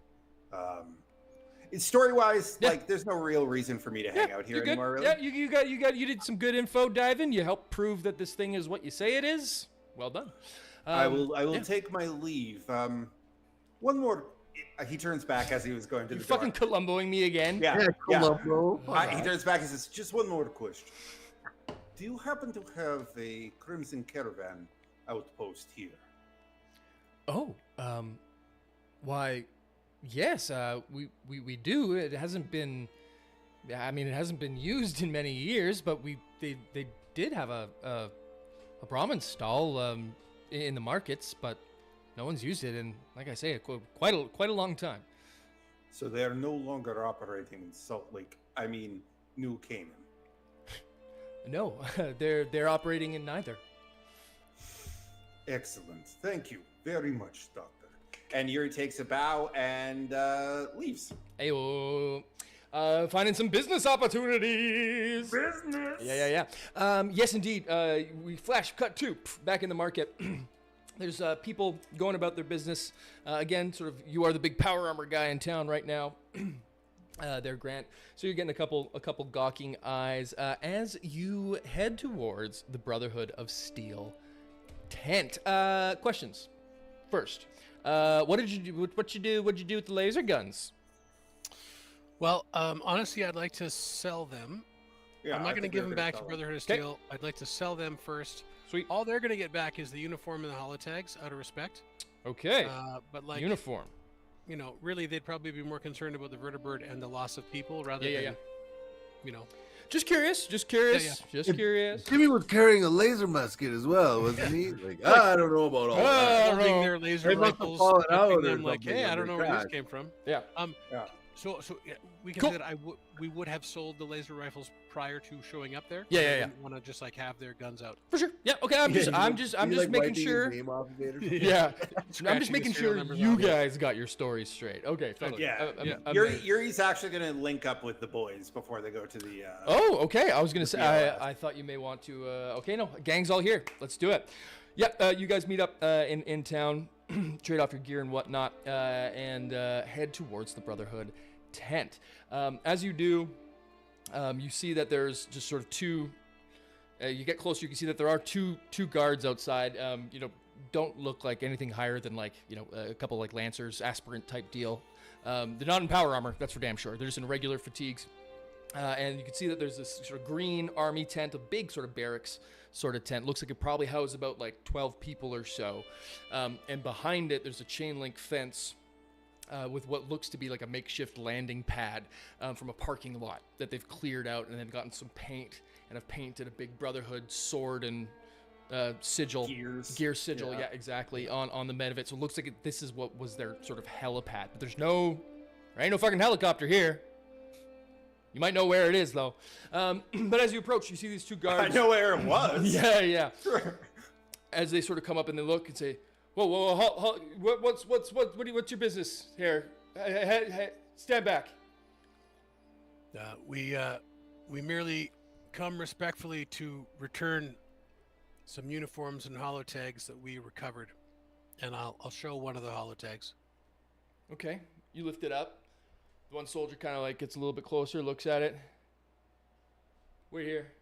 Story-wise, Yeah. there's no real reason for me to hang out here you're good. anymore, really. Yeah, you did some good info diving. You helped prove that this thing is what you say it is. Well done. I will yeah. take my leave. One more. He turns back as he was going to You're the door. fucking Columboing me again. Yeah. Columbo. He turns back and says, "Just one more question. Do you happen to have a Crimson Caravan outpost here?" Oh, why, yes, we do. It hasn't been, it hasn't been used in many years, but they did have a Brahmin stall in the markets, but no one's used it in, like I say, quite a long time. So they are no longer operating in Salt Lake. I mean, New Canaan. No, they're operating in neither. Excellent. Thank you very much, Doctor. And Yuri takes a bow and leaves. Ayo. Finding some business opportunities. Business. Yeah. Yes, indeed. We cut to back in the market. There's people going about their business. Again, sort of, you are the big power armor guy in town right now. There, Grant. So you're getting a couple gawking eyes as you head towards the Brotherhood of Steel tent. Questions. First, what did you do? What'd you do with the laser guns? Well, honestly, I'd like to sell them. Yeah, I'm I not going to think give we're them gonna back to sell Brotherhood of Okay. Steel. I'd like to sell them first. Sweet. All they're going to get back is the uniform and the holotags, out of respect. Okay. But like, Uniform. you know, really, they'd probably be more concerned about the Vertibird and the loss of people rather Yeah. than, you know. Just curious. Just curious. Jimmy was carrying a laser musket as well, wasn't he? Like, I don't know about all that. I don't Holding know. their laser They must have rifles, fallen flipping out or them like, something hey, I when don't they know where this crashed. came from. Yeah. Yeah. So yeah, we Cool. consider we would have sold the laser rifles prior to showing up there. Yeah. Want to just like have their guns out. For sure. Yeah. Okay. I'm just making sure. Yeah. I'm Scratching just the making serial sure numbers you off. guys got your stories straight. Okay. Totally. Yeah. Yuri's actually going to link up with the boys before they go to the. Oh, okay. I was gonna say. PLS. I thought you may want to. Okay, no. Gang's all here. Let's do it. Yeah. You guys meet up in town, trade off your gear and whatnot, and head towards the Brotherhood tent. As you do, you see that there's just sort of two. You get closer, you can see that there are two guards outside. Don't look like anything higher than like a couple like lancers, aspirant type deal. They're not in power armor, that's for damn sure. They're just in regular fatigues. And you can see that there's this sort of green army tent, a big sort of barracks sort of tent. Looks like it probably houses about like 12 people or so. And behind it, there's a chain link fence with what looks to be like a makeshift landing pad from a parking lot that they've cleared out and then gotten some paint and have painted a big Brotherhood sword and sigil. Gear sigil, yeah, exactly, on the med of it. So it looks like this is what was their sort of helipad. But there ain't no fucking helicopter here. You might know where it is, though. But as you approach, you see these two guards. I know where it was. Yeah. As they sort of come up and they look and say, "Whoa, what's your business here? Hey, stand back." We merely come respectfully to return some uniforms and holotags that we recovered, and I'll show one of the holotags. Okay, you lift it up. The one soldier kind of like gets a little bit closer, looks at it. We're here.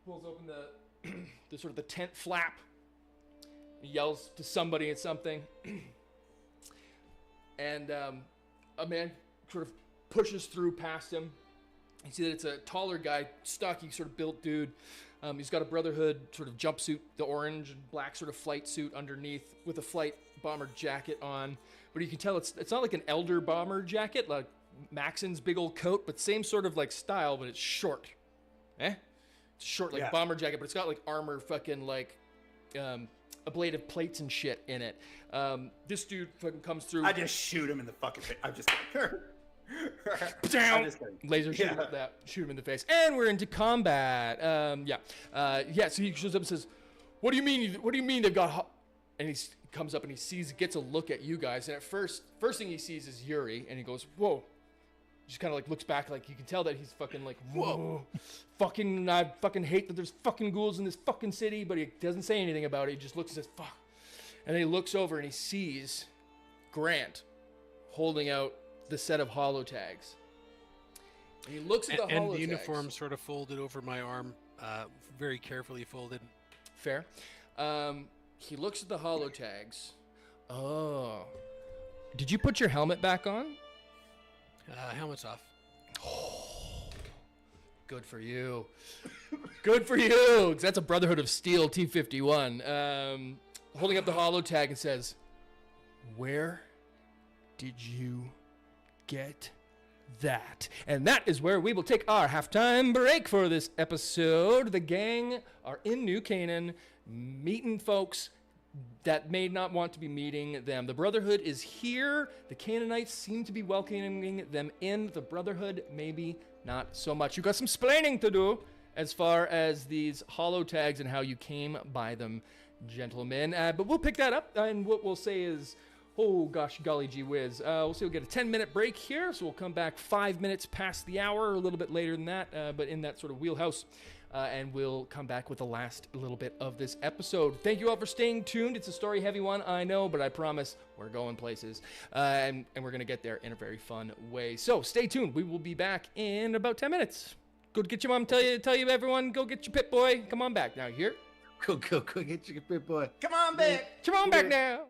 Pulls open the sort of the tent flap. He yells to somebody at something. And a man sort of pushes through past him. You see that it's a taller guy, stocky, sort of built dude. He's got a Brotherhood sort of jumpsuit, the orange and black sort of flight suit underneath with a flight bomber jacket on. But you can tell it's not like an elder bomber jacket, like Maxon's big old coat, but same sort of like style, but it's short. It's short like bomber jacket, but it's got like armor fucking like ablative plates and shit in it. This dude fucking comes through. I just shoot him in the fucking face. I'm just kidding. Down. I'm just kidding. Laser shoot him, shoot him in the face, and we're into combat. So he shows up and says, "What do you mean? What do you mean they've got?" And he comes up and he gets a look at you guys, and at first thing he sees is Yuri, and he goes, "Whoa!" Just kind of like looks back, like you can tell that he's fucking like, "Whoa, I fucking hate that there's fucking ghouls in this fucking city," but he doesn't say anything about it. He just looks and says, "Fuck," and then he looks over and he sees Grant holding out the set of holotags. And he looks at the holotags. And the uniform sort of folded over my arm, very carefully folded. Fair. He looks at the holotags. Oh. Did you put your helmet back on? Helmet's off. Good for you. Good for you. 'Cause that's a Brotherhood of Steel T51. Holding up the holotag and says, "Where did you get that?" And that is where we will take our halftime break for this episode. The gang are in New Canaan, meeting folks that may not want to be meeting them. The Brotherhood is here. The Canaanites seem to be welcoming them in. The Brotherhood, maybe not so much. You got some splaining to do as far as these holotags and how you came by them, gentlemen. But we'll pick that up, and what we'll say is Oh gosh, golly gee whiz. We'll see. We'll get a 10-minute break here, so we'll come back 5 minutes past the hour, or a little bit later than that, but in that sort of wheelhouse. And we'll come back with the last little bit of this episode. Thank you all for staying tuned. It's a story-heavy one, I know, but I promise we're going places, and we're gonna get there in a very fun way. So stay tuned. We will be back in about 10 minutes. Go get your mom. Tell you everyone. Go get your Pip Boy. Come on back now. Here. Go get your Pip Boy. Come on back. Come on back now.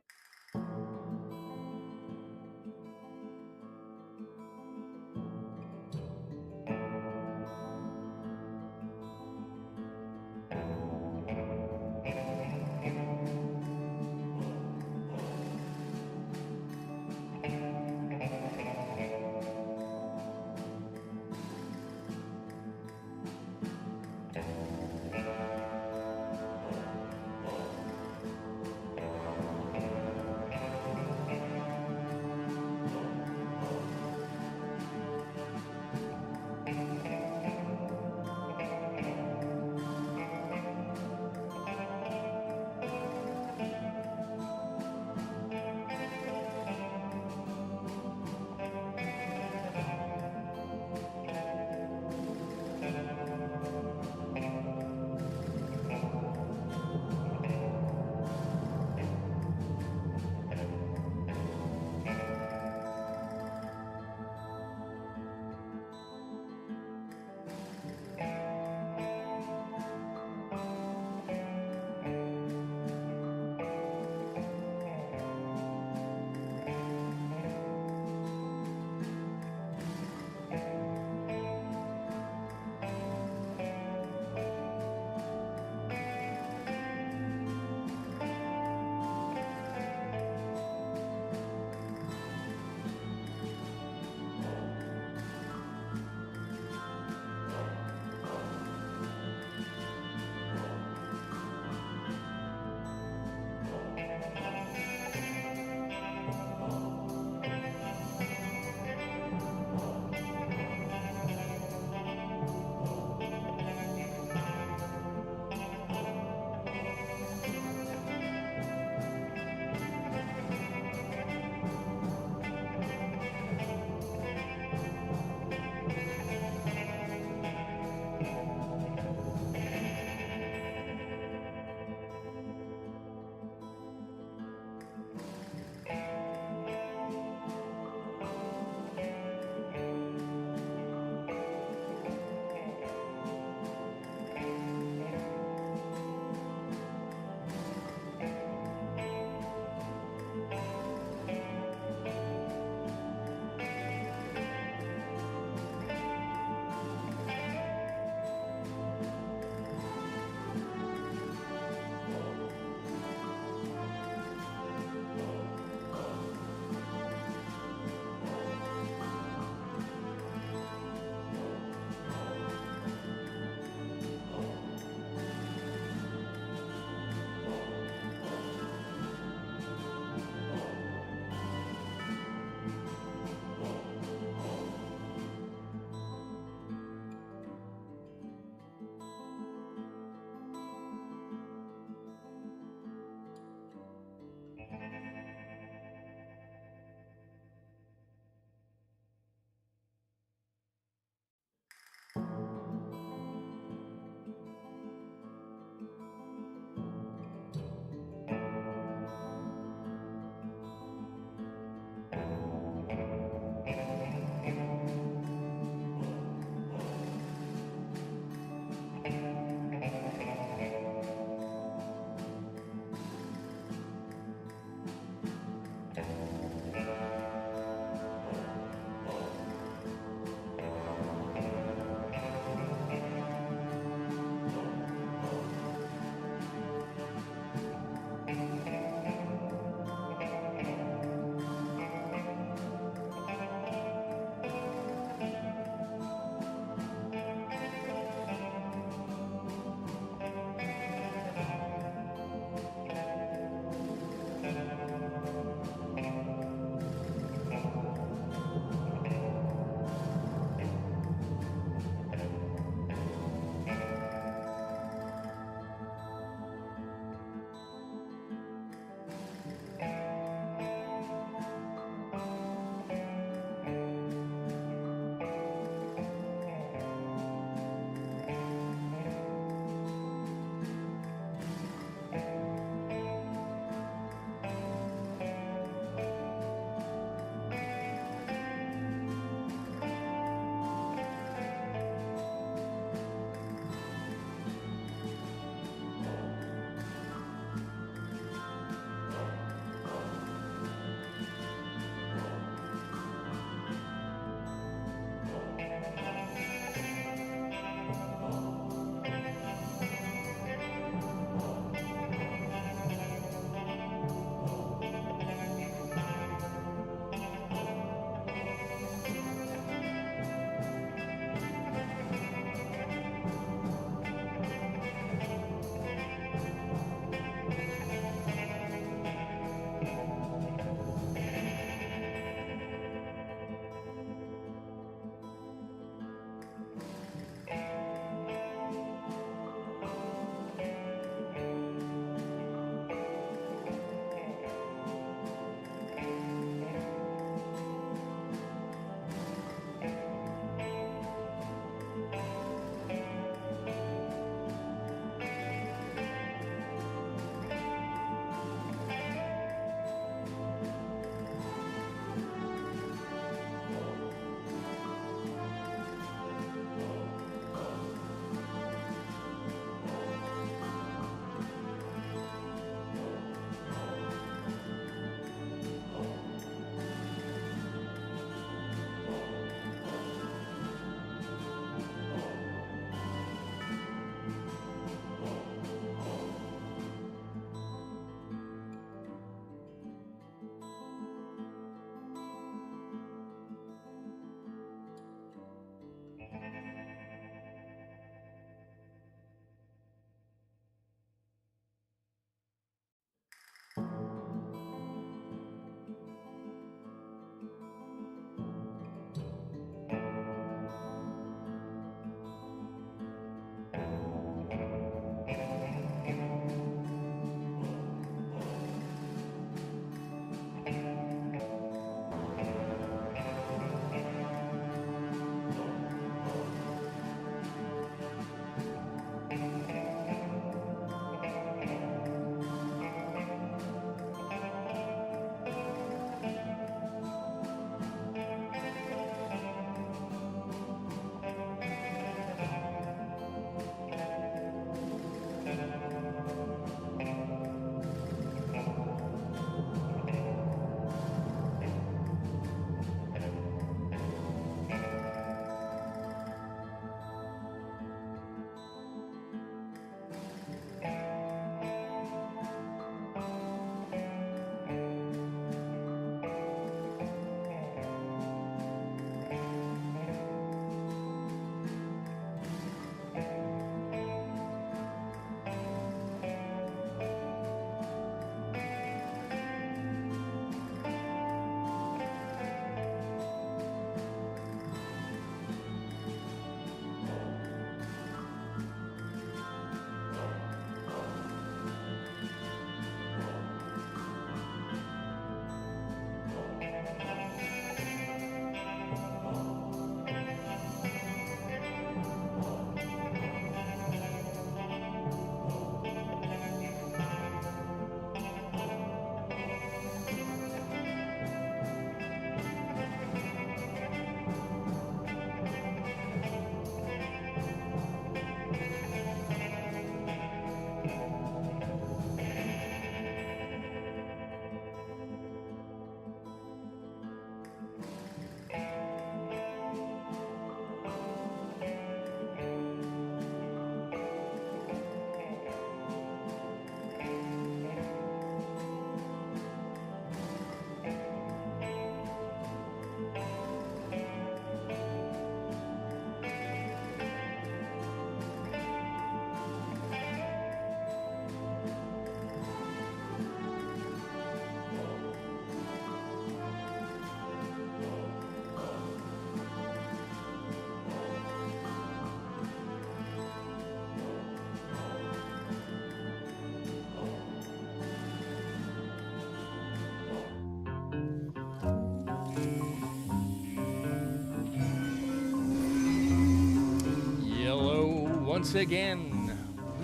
once again,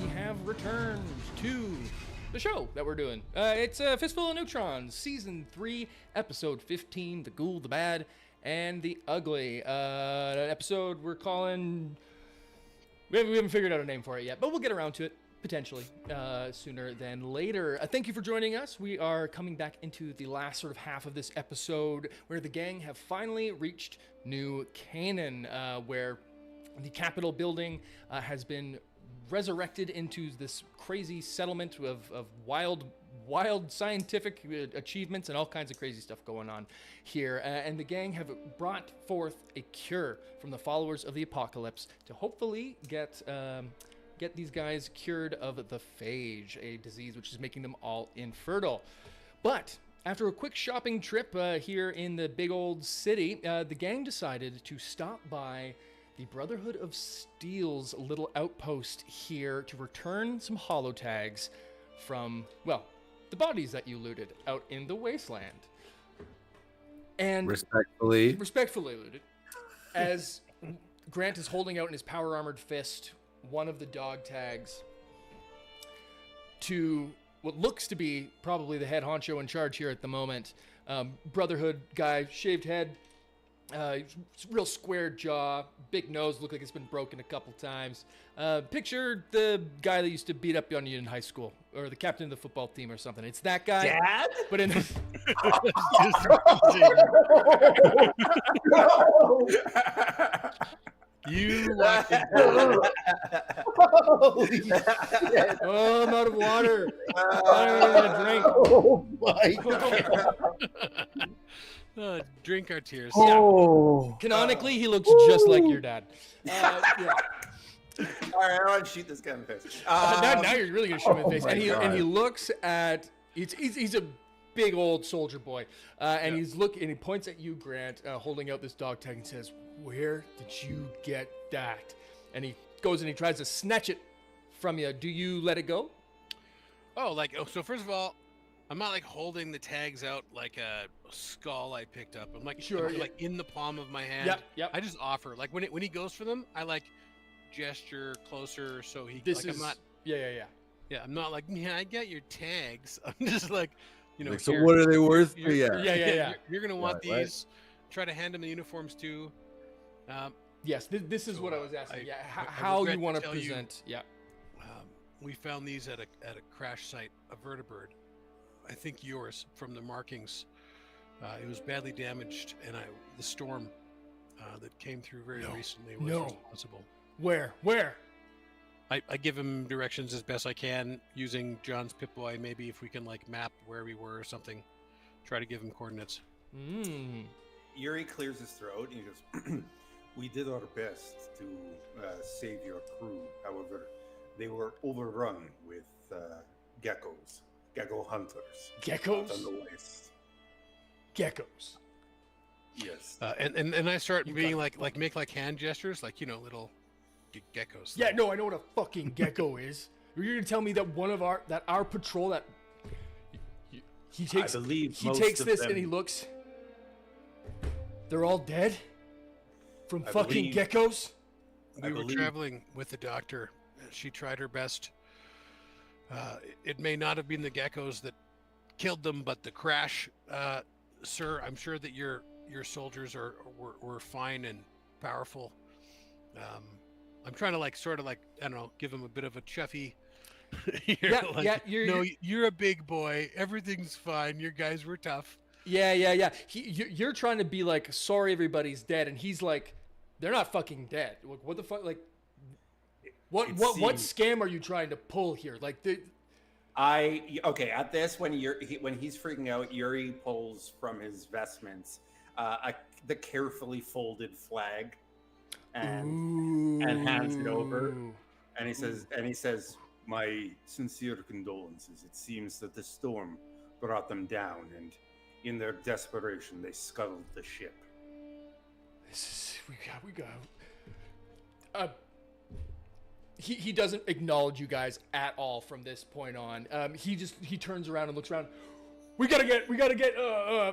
we have returned to the show that we're doing. It's Fistful of Neutrons, Season 3, Episode 15, The Ghoul, the Bad, and the Ugly. Episode we're calling... We haven't figured out a name for it yet, but we'll get around to it, potentially, sooner than later. Thank you for joining us. We are coming back into the last sort of half of this episode, where the gang have finally reached New Canaan, where the Capitol building has been resurrected into this crazy settlement of wild scientific achievements and all kinds of crazy stuff going on here. And the gang have brought forth a cure from the followers of the apocalypse to hopefully get these guys cured of the phage, a disease which is making them all infertile. But after a quick shopping trip here in the big old city, the gang decided to stop by the Brotherhood of Steel's little outpost here to return some holotags from, well, the bodies that you looted out in the wasteland. And Respectfully looted, as Grant is holding out in his power-armored fist one of the dog tags to what looks to be probably the head honcho in charge here at the moment. Brotherhood guy, shaved head, real square jaw, big nose, look like it's been broken a couple times. Picture the guy that used to beat up on you in high school, or the captain of the football team or something. It's that guy. Dad? But in You walked in. Holy shit. oh, I'm out of water. I don't even drink. Oh my god. Drink our tears. Oh. Canonically, he looks just like your dad. Yeah. All right, I want to shoot this guy in the face. Now you're really gonna shoot him in the face. my And he God. looks at he's a big old soldier boy, and he points at you, Grant, holding out this dog tag, and says, "Where did you get that?" And he goes and he tries to snatch it from you. Do you let it go? So first of all, I'm not like holding the tags out like a skull I picked up. I'm like, Sure, yeah. like in the palm of my hand. Yep. I just offer. Like when he goes for them, I like gesture closer so he. This like, is I'm not. yeah. Yeah, I'm not like, I got your tags. I'm just like, Like, so here, what are they worth to you? Yeah. You're gonna want Right. these. Try to hand them the uniforms too. Yes, this is So, what I was asking. I How regret you want to to tell you- present? Yeah. We found these at a crash site, a Vertibird. I think yours from the markings. It was badly damaged, and the storm that came through very recently was responsible. Where? I give him directions as best I can using John's Pip-Boy. Maybe if we can like map where we were or something, try to give him coordinates. Yuri clears his throat and he goes, We did our best to save your crew. However, they were overrun with geckos, gecko hunters. Geckos? Out on the west. Geckos. Yes. And I start being like make like hand gestures, like little geckos. Yeah, no, I know what a fucking gecko is. You're gonna tell me that our patrol that he takes I believe he most takes of this them- and he looks. They're all dead from I fucking believe- geckos. We I were believe- traveling with the doctor. She tried her best. It may not have been the geckos that killed them, but the crash. Sir, I'm sure that your soldiers were fine and powerful. I'm trying to sort of I don't know, give him a bit of a chuffy. You're a big boy. Everything's fine. Your guys were tough. Yeah. You're trying to be like, sorry, everybody's dead, and he's like, they're not fucking dead. Like, what the fuck? Like, what scam are you trying to pull here? Like, at this, when he's freaking out, Yuri pulls from his vestments the carefully folded flag and hands it over, and he says, My sincere condolences. It seems that the storm brought them down, and in their desperation, they scuttled the ship. we got. He doesn't acknowledge you guys at all from this point on. He turns around and looks around. We gotta get.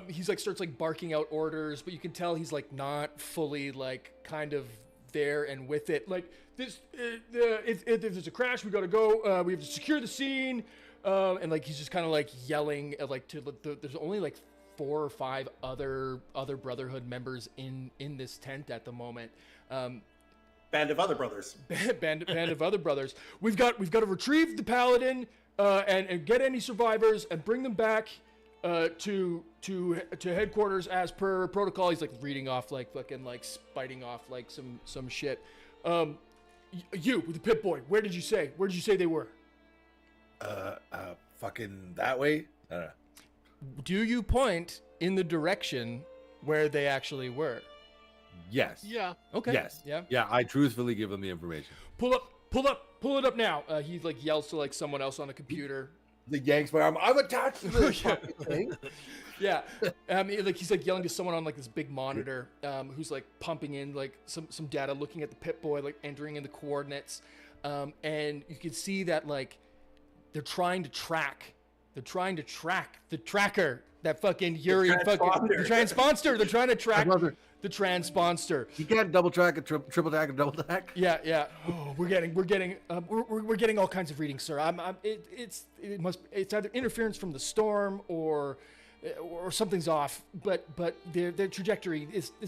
He's starts barking out orders, but you can tell he's not fully kind of there and with it. Like this, if there's a crash, we gotta go. We have to secure the scene. And like he's just kind of like yelling at, like there's only like 4 or 5 other Brotherhood members in this tent at the moment. Band of other brothers. Band of other brothers. We've got to retrieve the paladin and get any survivors and bring them back to headquarters as per protocol. He's like reading off like fucking like spiting off like some shit. You with the Pip Boy. Where did you say they were? Fucking that way. I don't know. Do you point in the direction where they actually were? Yes. Yeah. Okay. Yes. Yeah. Yeah. I truthfully give them the information. Pull it up now. He like yells to like someone else on the computer. The yanks my arm. I'm attached to this fucking thing. Yeah. Like he's like yelling to someone on like this big monitor, who's like pumping in like some data, looking at the Pip Boy, like entering in the coordinates, and you can see that like they're trying to track the tracker that fucking Yuri the transponder. They're trying to track the transponder. You can't double track a triple track and double track. Yeah. Oh, we're getting all kinds of readings, sir. It's either interference from the storm or something's off. But their trajectory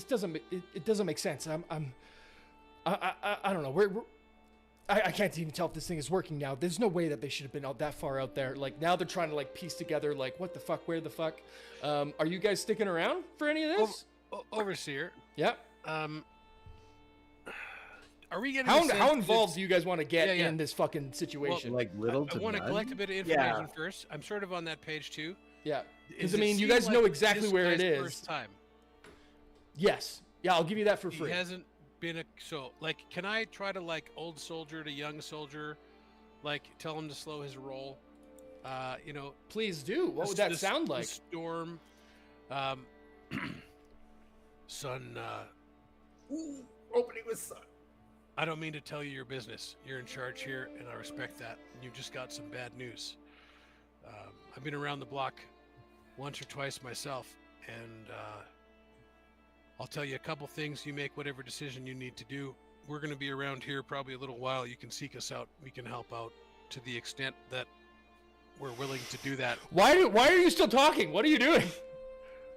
doesn't make sense. I don't know. I can't even tell if this thing is working now. There's no way that they should have been that far out there. Like now they're trying to like piece together like what the fuck, where the fuck. Are you guys sticking around for any of this? Overseer. Yeah. Are we getting how involved do you guys want to get in this fucking situation? Like little to I want to none? collect a bit of information first. I'm sort of on that page too. Yeah. Because Does I mean, it you seem guys know like exactly this where it guy's is. First time. Yes. Yeah, I'll give you that for free. He hasn't been like. Can I try to like old soldier to young soldier, like tell him to slow his roll? Please do. What would that sound like? The storm, son. Opening with sun. I don't mean to tell you your business. You're in charge here, and I respect that. You've just got some bad news. I've been around the block once or twice myself, and I'll tell you a couple things. You make whatever decision you need to do. We're going to be around here probably a little while. You can seek us out. We can help out to the extent that we're willing to do that. Why are you still talking? What are you doing?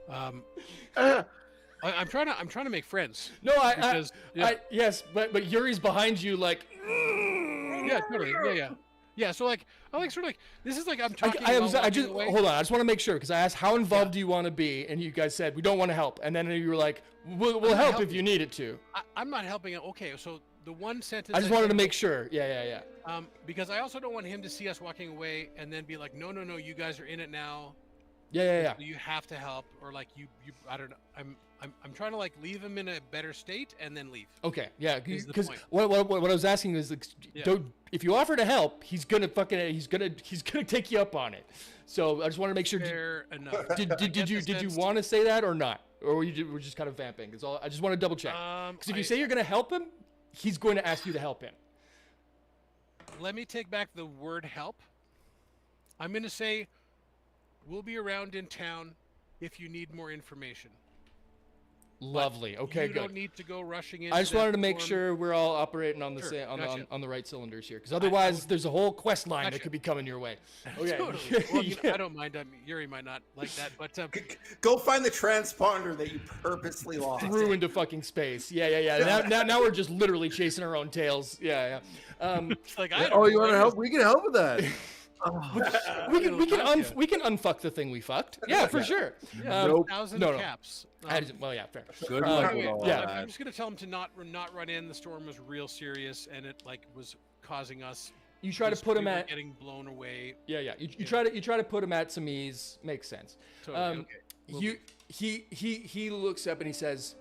I'm trying to make friends. No, because, yes, but Yuri's behind you, like. Yeah, totally. Yeah. So like, I like sort of like this is like I'm talking. Hold on. I just away. want to make sure because I asked how involved do you want to be, and you guys said we don't want to help, and then you were like, we'll help if you need it to. I'm not helping. Okay, so the one sentence. I just wanted to make sure. Yeah. Because I also don't want him to see us walking away and then be like, no, you guys are in it now. Yeah. You have to help, or like you. I don't know. I'm trying to like leave him in a better state and then leave. Okay, yeah, because what I was asking is, if you offer to help, he's gonna take you up on it. So I just want to make sure. Fair enough. Did you want to say that or not, or were just kind of vamping? It's all. I just want to double check. Because if you say you're gonna help him, he's going to ask you to help him. Let me take back the word help. I'm gonna say, we'll be around in town if you need more information. Lovely. Okay, you good. You don't need to go rushing in. I just wanted to make sure we're all operating on the on the right cylinders here, because otherwise there's a whole quest line that could be coming your way. Okay. Totally. Well, I don't mind. Yuri might not like that, but Go find the transponder that you purposely lost. Threw into fucking space. Yeah. Now we're just literally chasing our own tails. Yeah. It's like, you want to help? We can help with that. we can unfuck the thing we fucked. Yeah, for sure. Nope. 1,000 No. caps. Well, yeah, fair. Good luck with Anyway, all yeah. that. I'm just gonna tell him to not run in. The storm was real serious, and it like was causing us. You try to put him at getting blown away. Yeah. You try to put him at some ease. Makes sense. Totally. Okay. He looks up and he says,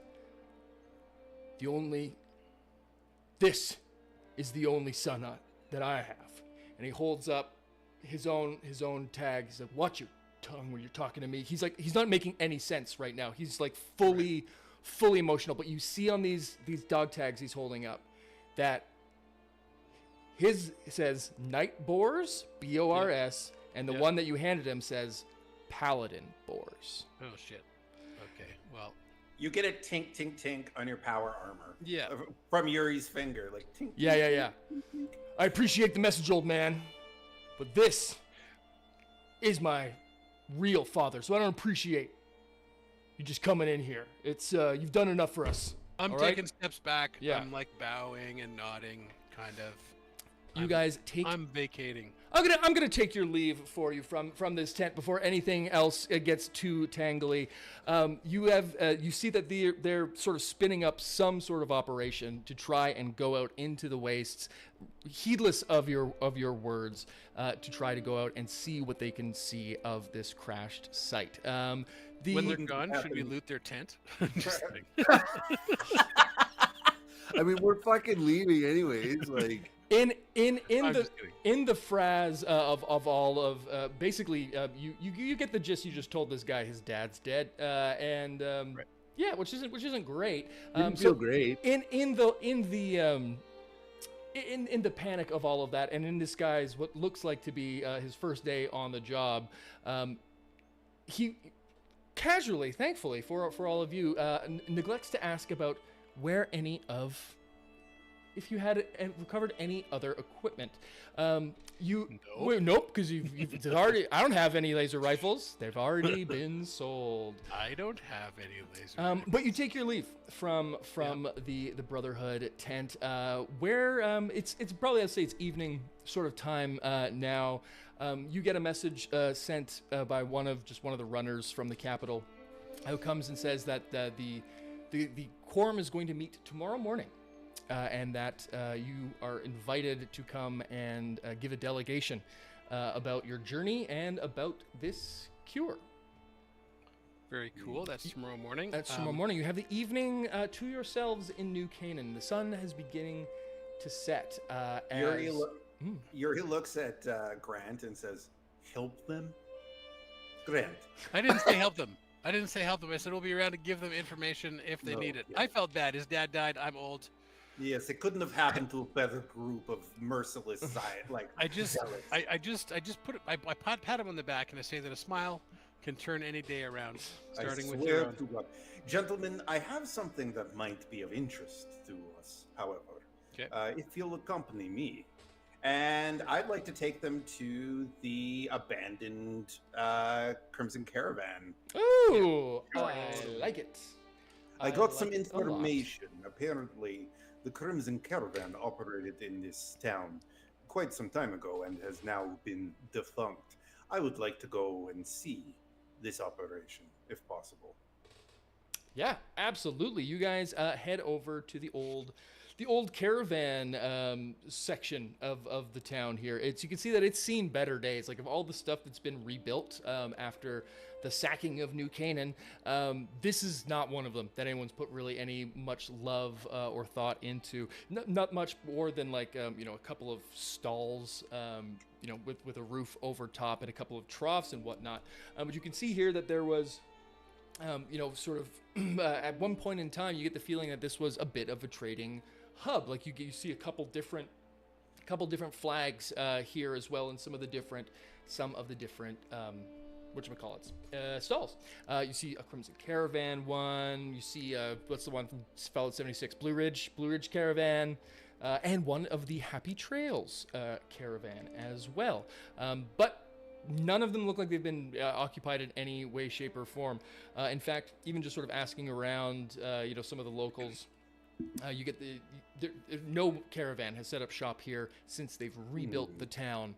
"This is the only son that I have," and he holds up his own tag. He's like, "Watch your tongue when you're talking to me." He's not making any sense right now. He's like fully emotional. But you see on these dog tags he's holding up that his says Night Boars, BORS, and the one that you handed him says Paladin Boars. Oh shit. Okay. Well, You get a tink, tink, tink on your power armor. Yeah. From Yuri's finger, like tink. Yeah. I appreciate the message, old man, but this is my real father, so I don't appreciate you just coming in here. It's you've done enough for us. I'm all taking right? steps back. Yeah. I'm like bowing and nodding, kind of. You guys take. I'm vacating. I'm gonna take your leave for you from this tent before anything else gets too tangly. You see that they're sort of spinning up some sort of operation to try and go out into the wastes, heedless of your words, to try to go out and see what they can see of this crashed site. When they're gone, should we loot their tent? Just kidding. I mean, we're fucking leaving anyways. Like, in I'm the just kidding. in the phrase of all of basically you get the gist. You just told this guy his dad's dead, and Right. yeah, which isn't great. didn't feel great. In the panic of all of that, and in this guy's what looks like to be his first day on the job, he casually, thankfully for all of you, neglects to ask about where if you had recovered any other equipment. Nope, because you've already. I don't have any laser rifles. They've already been sold. I don't have any laser. But you take your leave from the Brotherhood tent, where it's probably, I'd say it's evening sort of time now. You get a message sent by one of the runners from the capital, who comes and says that the quorum is going to meet tomorrow morning. And that you are invited to come and give a delegation about your journey and about this cure. Very cool. That's tomorrow morning. That's tomorrow morning. You have the evening to yourselves in New Canaan. The sun is beginning to set. Yuri looks at Grant and says, "Help them." Grant. I didn't say help them. I said we'll be around to give them information if they need it. Yeah. I felt bad. His dad died. I'm old. Yes, it couldn't have happened to a better group of merciless like. I just zealots. put it. I pat him on the back and I say that a smile can turn any day around. Starting I with swear your own. to God. Gentlemen, I have something that might be of interest to us, however. Okay. If you'll accompany me. And I'd like to take them to the abandoned Crimson Caravan. Ooh, I like it. I got like some it a lot. information. Apparently, the Crimson Caravan operated in this town quite some time ago and has now been defunct. I would like to go and see this operation, if possible. Yeah, absolutely. You guys head over to the old caravan section of the town here. You can see that it's seen better days. Like, of all the stuff that's been rebuilt after the sacking of New Canaan, this is not one of them that anyone's put really any much love or thought into. Not much more than like a couple of stalls, with a roof over top and a couple of troughs and whatnot. But you can see here that there was. Sort of at one point in time, you get the feeling that this was a bit of a trading hub. Like you see a couple different flags here as well, and some of the different stalls. You see a Crimson Caravan one. You see what's the one from Fallout 76? Blue Ridge Caravan, and one of the Happy Trails caravan as well. But none of them look like they've been occupied in any way, shape, or form. In fact, even just sort of asking around, some of the locals, you get no caravan has set up shop here since they've rebuilt the town,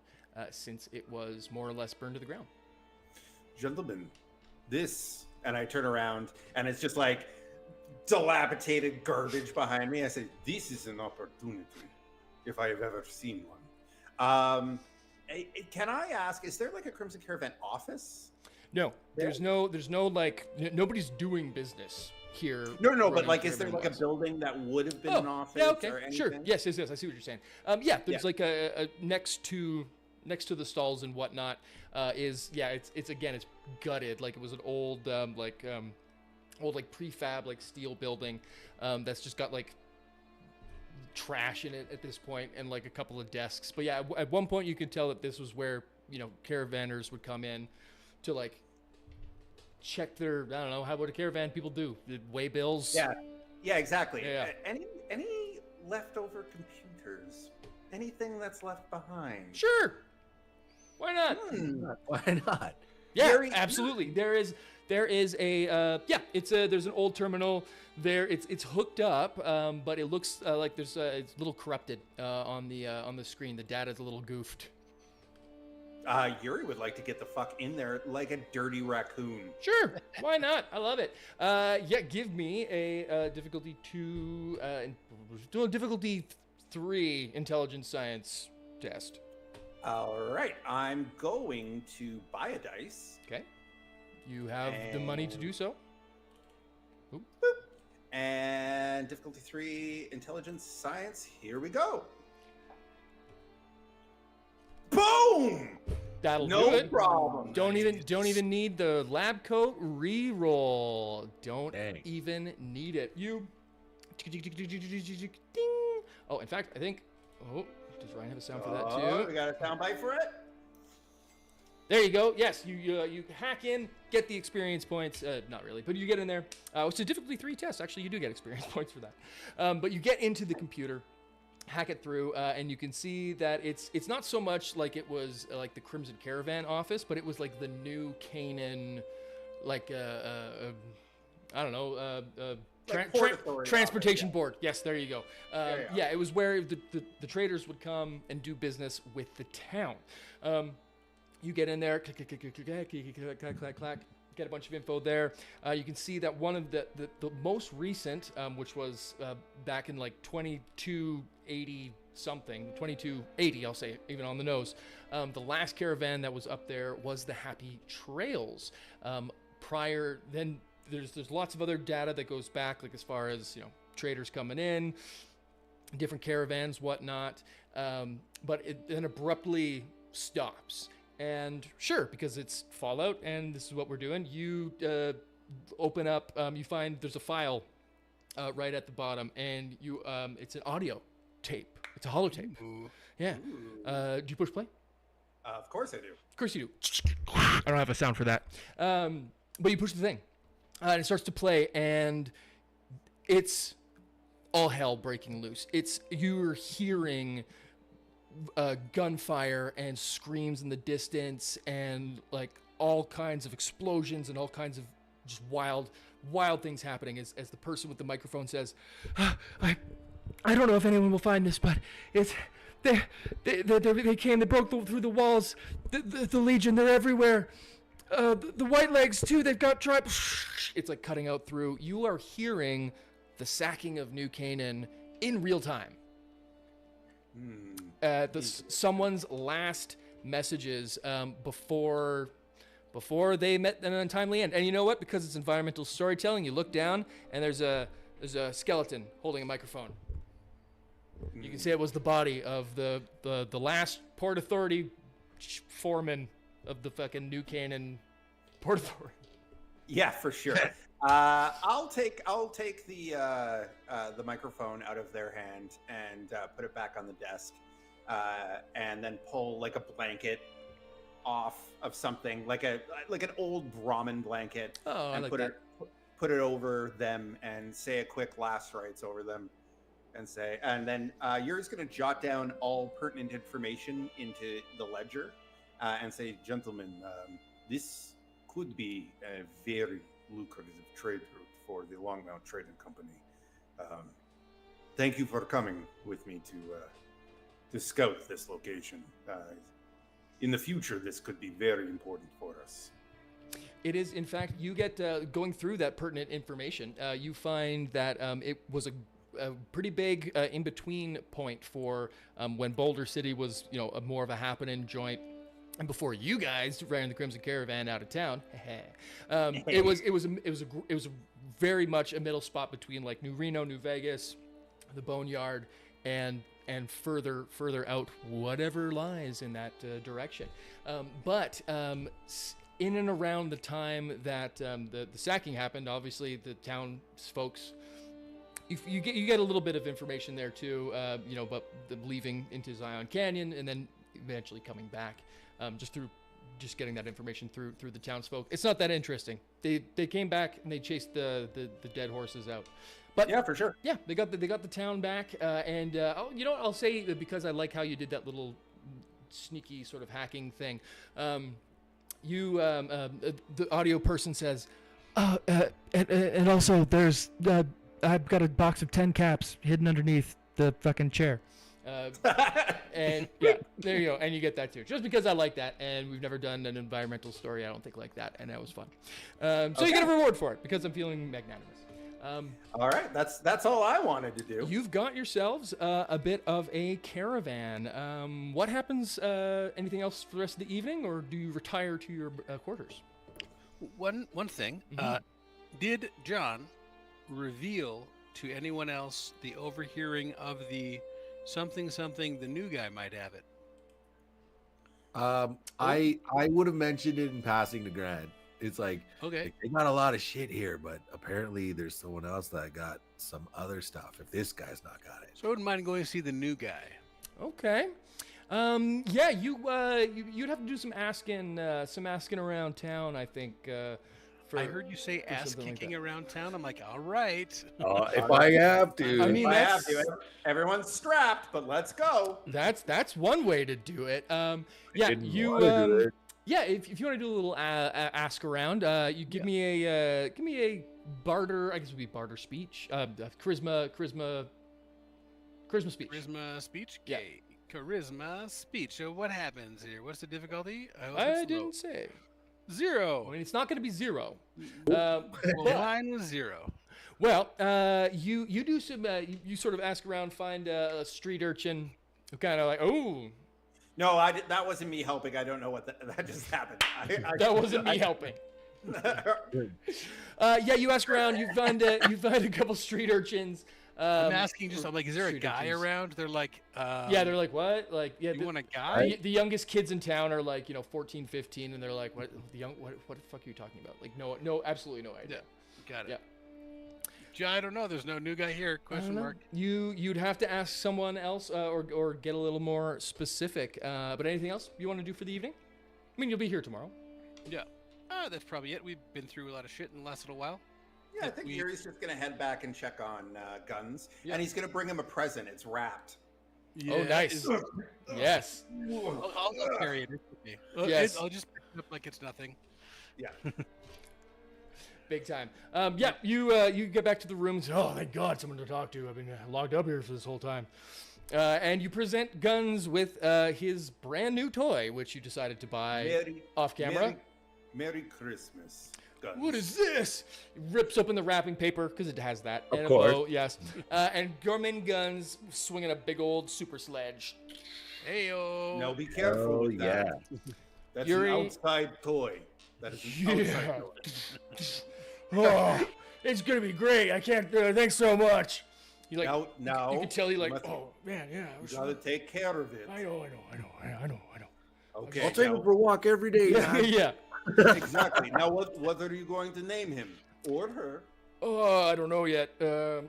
since it was more or less burned to the ground. Gentlemen, and I turn around and it's just like dilapidated garbage behind me. I say, this is an opportunity if I have ever seen one. Can I ask, is there like a Crimson Caravan office? No, there's no like nobody's doing business here. No, but like, is there like a building that would have been an office? Yeah, okay, or anything? sure. Yes, I see what you're saying. There's like a next to the stalls and whatnot. It's gutted. Like it was an old prefab like steel building that's just got like trash in it at this point and like a couple of desks. But yeah, at one point you could tell that this was where caravanners would come in to like check their, I don't know, how would a caravan people do? They weigh bills? Yeah, exactly. Yeah. Any leftover computers? Anything that's left behind? Sure. Why not? Why not? Yeah, Very- absolutely. There is a there's an old terminal there. It's hooked up, but it looks like it's a little corrupted on the screen. The data's a little goofed. Yuri would like to get the fuck in there like a dirty raccoon. Sure, why not? I love it. Give me a difficulty 2, difficulty 3 intelligence science test. All right, I'm going to buy a dice. Okay, you have the money to do so. And difficulty 3, intelligence science. Here we go. Boom! That'll do No it. problem. Don't even need the lab coat re-roll. Don't Dang. even need it. You. Ding. Oh, in fact, I think. Oh, does Ryan have a sound for that Oh, too? we got a soundbite for it. There you go. Yes, you hack in, get the experience points. Not really, but you get in there. It's a difficulty 3 test. Actually, you do get experience points for that. But you get into the computer, hack it through, and you can see that it's not so much like it was like the Crimson Caravan office, but it was like the new Canaan, like I don't know, Like Port Authority transportation office, board. Yes, there you go. Yeah. It was where the traders would come and do business with the town. You get in there, clack, get a bunch of info there. You can see that one of the most recent, which was back in like 2280 something, 2280, I'll say, even on the nose. The last caravan that was up there was the Happy Trails. Prior, then there's lots of other data that goes back, like as far as traders coming in, different caravans, whatnot. But it then abruptly stops. And sure, because it's Fallout and this is what we're doing, you open up, you find there's a file right at the bottom, and you it's an audio tape. It's a holotape. Yeah. Do you push play? Of course I do. Of course you do. I don't have a sound for that. But you push the thing, and it starts to play, and it's all hell breaking loose. You're hearing gunfire and screams in the distance, and like all kinds of explosions and all kinds of just wild things happening as the person with the microphone says, I don't know if anyone will find this, but it's they came, they broke through the walls, the Legion, they're everywhere, the White Legs too, they've got it's like cutting out through. You are hearing the sacking of New Canaan in real time. Someone's last messages before they met an untimely end. And you know what? Because it's environmental storytelling, you look down and there's a skeleton holding a microphone. You can say it was the body of the last Port Authority foreman of the fucking New Canaan Port Authority. Yeah, for sure. I'll take the microphone out of their hand and put it back on the desk, and then pull like a blanket off of something, like an old Brahmin blanket, Oh, I and like put that. it over them and say a quick last rites over them, and then you're just gonna jot down all pertinent information into the ledger, and say, gentlemen, this could be a very lucrative trade route for the Longmount Trading Company. Thank you for coming with me to scout this location. In the future, this could be very important for us. It is, in fact, you get going through that pertinent information. You find that it was a pretty big in-between point for when Boulder City was, more of a happening joint. And before you guys ran the Crimson Caravan out of town, it was very much a middle spot between like New Reno, New Vegas, the Boneyard, and further out, whatever lies in that direction. But in and around the time that the sacking happened, obviously the townsfolks, you get a little bit of information there too, but the leaving into Zion Canyon and then eventually coming back. Just through just getting that information through the townsfolk. It's not that interesting. They came back and they chased the dead horses out. But Yeah, for sure. yeah, they got the town back, and you know what? I'll say that because I like how you did that little sneaky sort of hacking thing. The audio person says, and also there's I've got a box of 10 caps hidden underneath the fucking chair. And yeah, there you go. And you get that too. Just because I like that, and we've never done an environmental story, I don't think, like that, and that was fun. So you get a reward for it because I'm feeling magnanimous. All right, that's all I wanted to do. You've got yourselves a bit of a caravan. What happens? Anything else for the rest of the evening, or do you retire to your quarters? One thing. Did John reveal to anyone else the overhearing of the something the new guy might have it? I would have mentioned it in passing to Grant. It's like, Okay. they got a lot of shit here, but apparently there's someone else that got some other stuff. If this guy's not got it, So I wouldn't mind going to see the new guy. Okay. Yeah, you'd have to do some asking around town, I think. I heard you say for ass something like kicking that. around town. I'm like, all right. if I have to, I mean, I have that's- to. Everyone's strapped, but let's go. That's one way to do it. Yeah, didn't you wanna do it. yeah, if you want to do a little ask around, you give me a barter. I guess it would be barter speech. Charisma speech. Charisma speech? Yeah. Okay. Charisma speech. So what happens here? What's the difficulty? hope I it's low. didn't say. 0. I mean, it's not going to be 0. Well, mine was 0. Well, you do some. You sort of ask around, find a street urchin, who kind of like, oh, No, that wasn't me helping. I don't know what that just happened. that wasn't me helping. Yeah, you ask around. You find a couple street urchins. I'm asking just, I'm like, is there a street guy urchins. around? They're like, Yeah, they're like, what? Like, yeah, you want a guy? the youngest kids in town are like, 14, 15, and they're like, what the fuck are you talking about? Like, no, absolutely no idea. Got it. Yeah. Yeah, I don't know. There's no new guy here. Question mark. You'd have to ask someone else, or get a little more specific. But anything else you want to do for the evening? I mean, you'll be here tomorrow. Yeah. That's probably it. We've been through a lot of shit in the last little while. Yeah, I think Yuri's just gonna head back and check on Guns, Yeah. and he's gonna bring him a present. It's wrapped. Oh, nice. Yes. I'll carry it. It's okay. Yes. I'll just pick it up like it's nothing. Yeah. Big time. Yeah, you get back to the room and say, oh, thank God, someone to talk to. I've been locked up here for this whole time. And you present Guns with his brand new toy, which you decided to buy off camera. Merry Christmas, Guns. What is this? He rips open the wrapping paper, because it has that. Of and course. A bow, yes. And Gorman Guns swinging a big old super sledge. Heyo. Now be careful Oh, with that. That's Yuri- an outside toy. That is an outside toy. Oh, it's going to be great. I can't do it. Thanks so much. You like, Now, you can tell you like, must- oh, man, yeah. you gotta take care of it. I know. Okay. I'll take him for a walk every day. Yeah, man. yeah. Exactly. Now, what are you going to name him or her? Oh, I don't know yet. Well,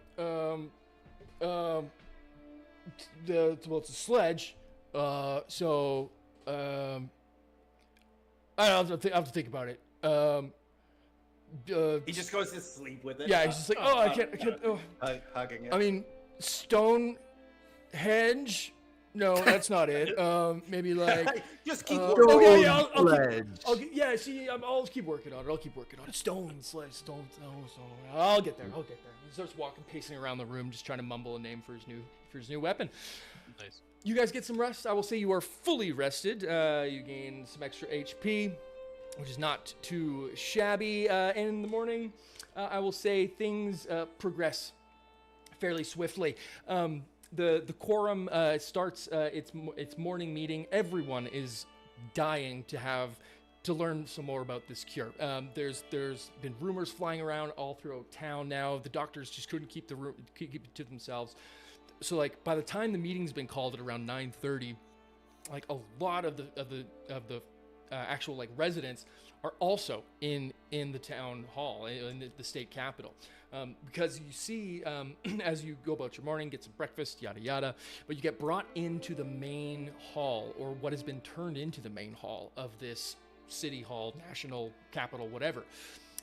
it's a sledge. So, I don't know, I have to think about it. He just goes to sleep with it. Yeah, he's just like, oh, I can't. Oh. Hugging it. I mean, Stonehenge? No, that's not it. Maybe like. just keep Uh, working. okay, yeah, I'll Sledge. yeah, see, I'll keep working on it. Stone. I'll get there. He starts walking, pacing around the room, just trying to mumble a name for his new weapon. Nice. You guys get some rest. I will say you are fully rested. You gain some extra HP, which is not too shabby. And in the morning, I will say things progress fairly swiftly. The quorum starts its morning meeting. Everyone is dying to learn some more about this cure. There's been rumors flying around all throughout town now. The doctors just couldn't keep it to themselves. So like by the time the meeting's been called at around 9:30, like a lot of the actual like residents are also in the town hall in the state capitol, because you see as you go about your morning, get some breakfast, yada yada, but you get brought into the main hall, or what has been turned into the main hall of this city hall, national capital, whatever.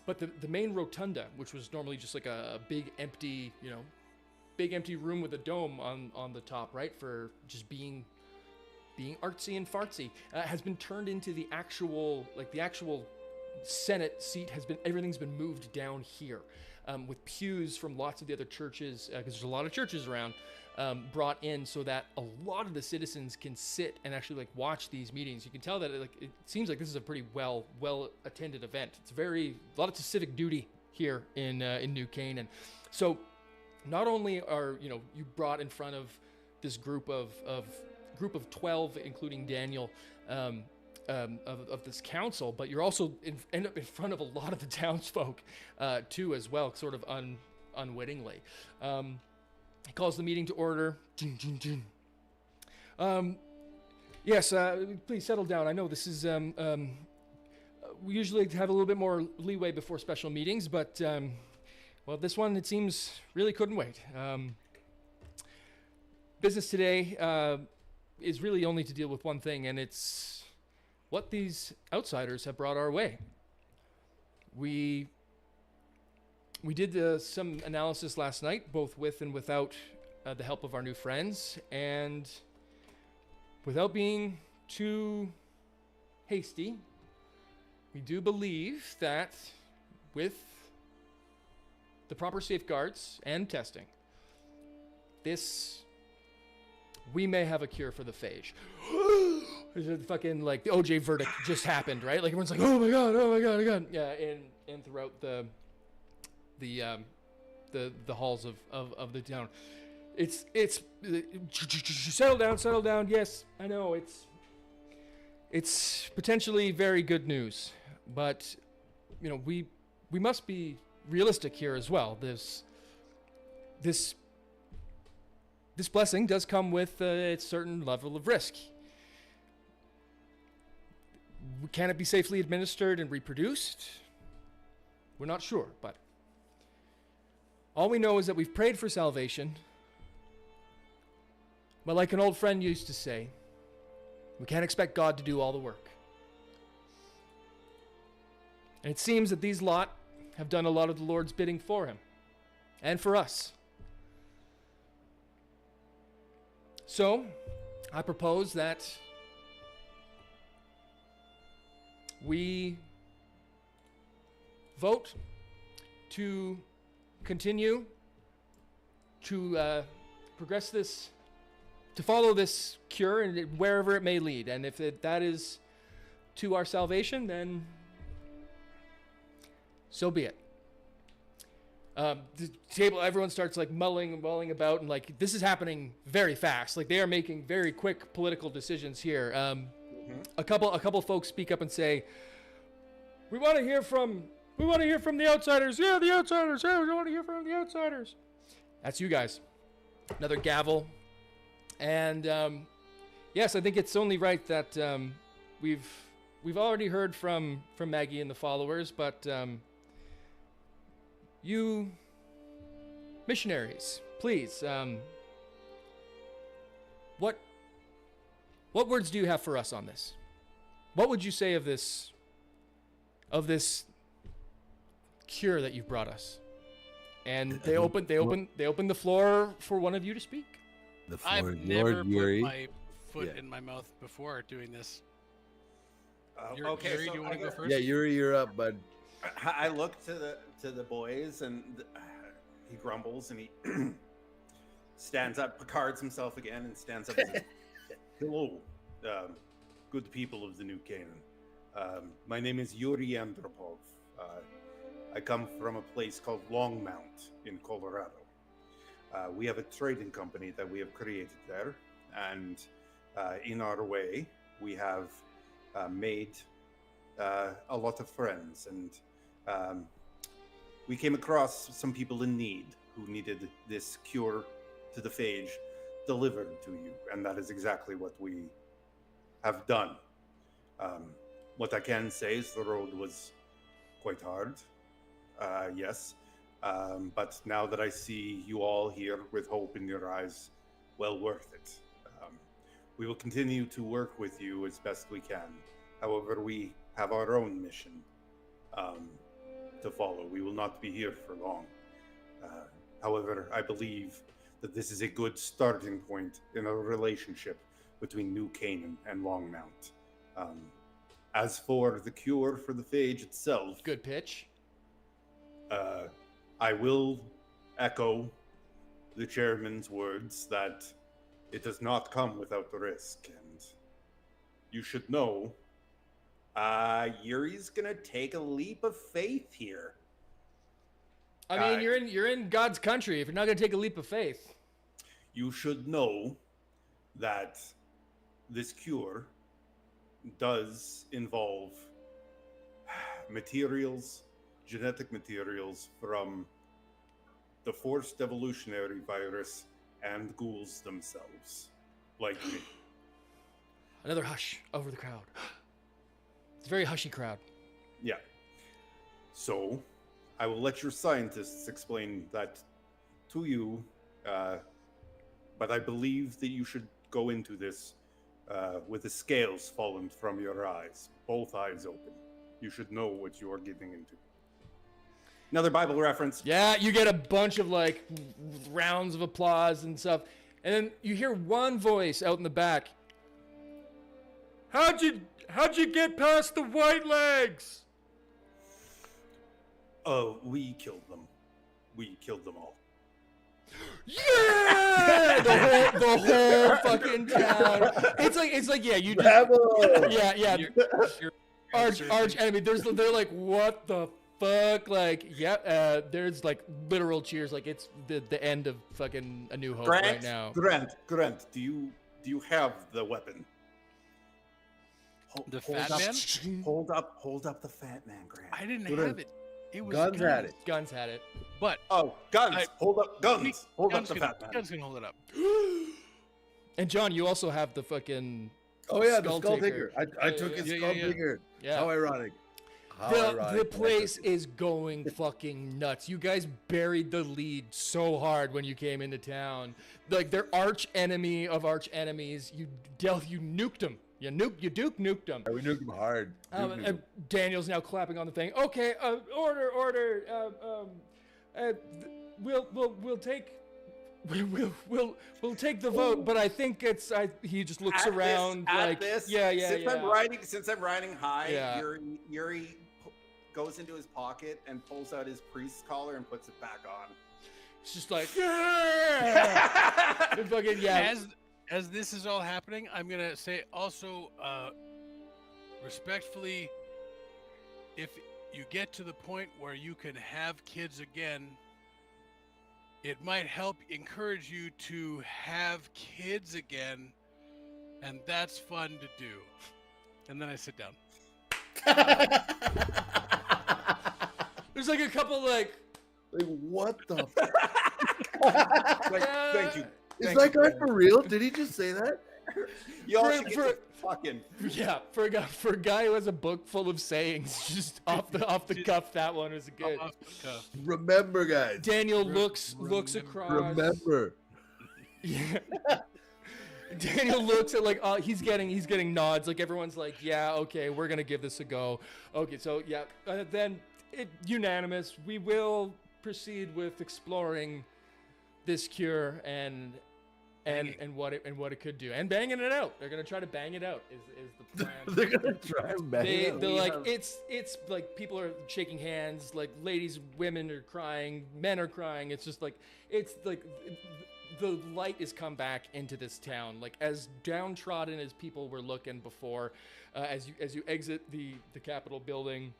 But the main rotunda, which was normally just like a big empty, big empty room with a dome on the top, right, for just being artsy and fartsy, has been turned into the actual Senate seat. Everything's been moved down here, with pews from lots of the other churches, because there's a lot of churches around, brought in so that a lot of the citizens can sit and actually watch these meetings. You can tell that it seems like this is a pretty well attended event. It's a lot of civic duty here in New Canaan. So not only are you brought in front of this group of 12, including Daniel, of this council, but you're also end up in front of a lot of the townsfolk too, as well, sort of unwittingly. He calls the meeting to order. Yes, please settle down. I know this is we usually have a little bit more leeway before special meetings, but well, this one, it seems, really couldn't wait. Business today is really only to deal with one thing, and it's what these outsiders have brought our way. We did some analysis last night, both with and without the help of our new friends, and without being too hasty, we do believe that with the proper safeguards and testing, we may have a cure for the phage. Fucking the OJ verdict just happened, right? Everyone's like, oh my god, oh my god. Yeah, and throughout the halls of the town, it's settle down. Yes, I know it's potentially very good news, but we must be realistic here as well. This blessing does come with a certain level of risk. Can it be safely administered and reproduced? We're not sure, but all we know is that we've prayed for salvation. But like an old friend used to say, we can't expect God to do all the work. And it seems that these lot have done a lot of the Lord's bidding for him and for us. So, I propose that we vote to continue to progress this, to follow this cure and wherever it may lead. And if that is to our salvation, then so be it. The table, everyone starts mulling about, and this is happening very fast. They are making very quick political decisions here. A couple folks speak up and say, "We want to hear from the outsiders." Yeah, the outsiders. Yeah, we want to hear from the outsiders. That's you guys. Another gavel, and yes, I think it's only right that we've already heard from Maggie and the followers, but you missionaries, please, what words do you have for us on this? What would you say of this cure that you've brought us? And they open the floor for one of you to speak. The floor, I've never Lord put Yuri. my foot Yeah. in my mouth before doing this. Okay, Yuri, so do you want to go first? Yeah, Yuri, you're up, bud. I look to the boys, and he grumbles, and he stands up, cards himself again, and stands up and says, "Hello, good people of the New Canaan. My name is Yuri Andropov. I come from a place called Longmount in Colorado. We have a trading company that we have created there, and in our way, we have made a lot of friends, and we came across some people in need who needed this cure to the phage delivered to you, and that is exactly what we have done. What I can say is the road was quite hard, yes, but now that I see you all here with hope in your eyes, well worth it. We will continue to work with you as best we can. However, we have our own mission to follow. We will not be here for long. However, I believe that this is a good starting point in a relationship between New Canaan and Longmount. As for the cure for the phage itself, Good pitch. I will echo the chairman's words that it does not come without the risk, and you should know Yuri's gonna take a leap of faith here. I mean, you're in God's country. If you're not gonna take a leap of faith, You should know that this cure does involve materials, genetic materials from the forced evolutionary virus and ghouls themselves, like me. another hush over the crowd. It's a very hushy crowd. Yeah. So, I will let your scientists explain that to you, but I believe that you should go into this with the scales fallen from your eyes, both eyes open. You should know what you are getting into. Another Bible reference. Yeah, you get a bunch of like rounds of applause and stuff, and then you hear one voice out in the back. How'd you get past the white legs? Oh, we killed them. We killed them all. Yeah, the whole fucking town. It's like yeah, you just Bravo! yeah. You're Arch enemy. They're like, what the fuck? Like, yeah. There's like literal cheers. Like it's the end of fucking A New Hope right now. Grant, do you have the weapon? The fat man? Hold up the fat man, Grant. I didn't What have it. It was Guns had it. Guns had it. But Oh, guns! hold up guns! Hold up Guns the can, fat man. Guns can hold it up. And John, you also have the fucking Oh yeah, the Skull skull Taker. taker. I took his Yeah, skull yeah. taker. Yeah. How ironic. How the ironic. place is going fucking nuts. You guys buried the lead so hard when you came into town. Like their arch enemy of arch enemies. You nuked them. You nuked them. We nuked him hard. Daniel's now clapping on the thing. Okay, order. We'll take take the vote, but I think it's he just looks around like Since I'm riding high, Yeah. Yuri goes into his pocket and pulls out his priest's collar and puts it back on. it's just like yeah. And fucking yeah. As this is all happening, I'm gonna say also, respectfully, if you get to the point where you can have kids again, it might help encourage you to have kids again, and that's fun to do. And then I sit down. There's like a couple like Like, what the? Thank you. Is that guy for real? Did he just say that? You all For- should get for- to fucking. yeah for a guy who has a book full of sayings, just off the cuff. That one was good. Off the cuff. Remember, guys. Daniel looks remember. across. Remember. Yeah. Daniel looks at like he's getting nods. Like everyone's like, yeah, okay, we're gonna give this a go. Okay, so yeah, then unanimous. We will proceed with exploring this cure and what it could do, and banging it out. They're gonna try to bang it out. Is the plan? They're gonna try and bang it out. They're like it's like people are shaking hands, like ladies, women are crying, men are crying. It's just like it's like the light has come back into this town. Like as downtrodden as people were looking before, as you exit the Capitol building,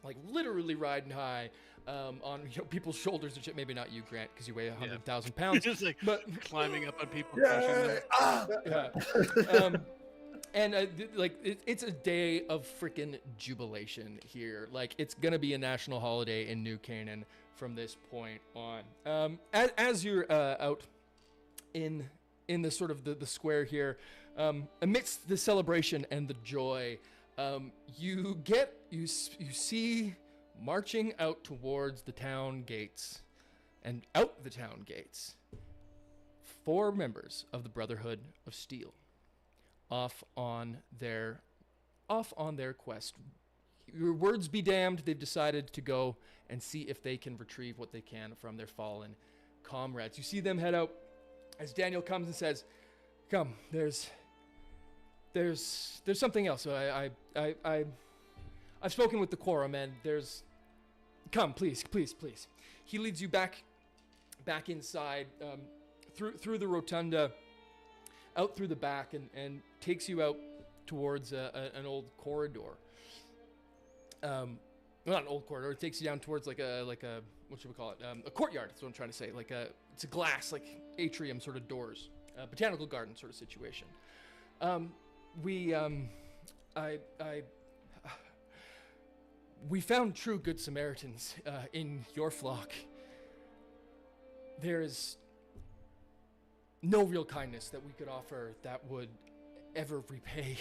like literally riding high on people's shoulders and shit. Maybe not you, Grant, because you weigh 100,000 pounds. Just like but climbing up on people. crushing them. yeah. It's a day of freaking jubilation here. Like it's gonna be a national holiday in New Canaan from this point on. As you're out in the sort of the square here, amidst the celebration and the joy, you see marching out towards the town gates, and out the town gates, 4 members of the Brotherhood of Steel, off on their quest. your words be damned, they've decided to go and see if they can retrieve what they can from their fallen comrades. You see them head out as Daniel comes and says, "Come, there's something else. I've spoken with the quorum, and come, please." He leads you back inside, through the rotunda, out through the back, and takes you out towards an old corridor. Well, not an old corridor. It takes you down towards like a what should we call it? A courtyard. That's what I'm trying to say. It's a glass, like atrium sort of doors, botanical garden sort of situation. We found true good Samaritans in your flock. There is no real kindness that we could offer that would ever repay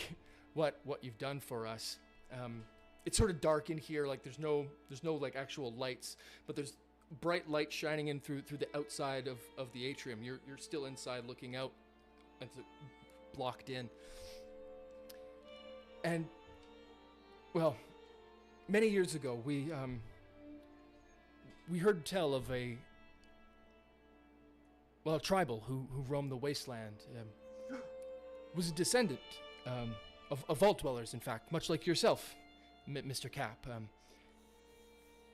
what you've done for us. It's sort of dark in here, like there's no like actual lights, but there's bright light shining in through the outside of the atrium. You're still inside looking out, and it's blocked in. And well, many years ago, we heard tell of a tribal who roamed the wasteland. Was a descendant of vault dwellers, in fact, much like yourself, Mr. Cap.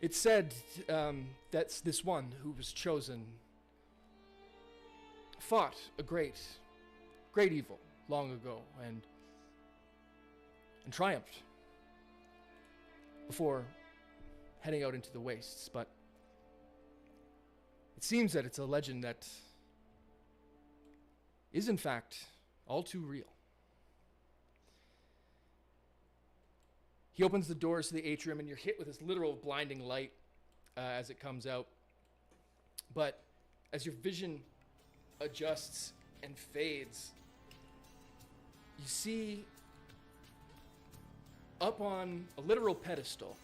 It's said that this one who was chosen fought a great evil long ago and triumphed before heading out into the wastes. But it seems that it's a legend that is in fact all too real. He opens the doors to the atrium, and you're hit with this literal blinding light as it comes out. But as your vision adjusts and fades, you see up on a literal pedestal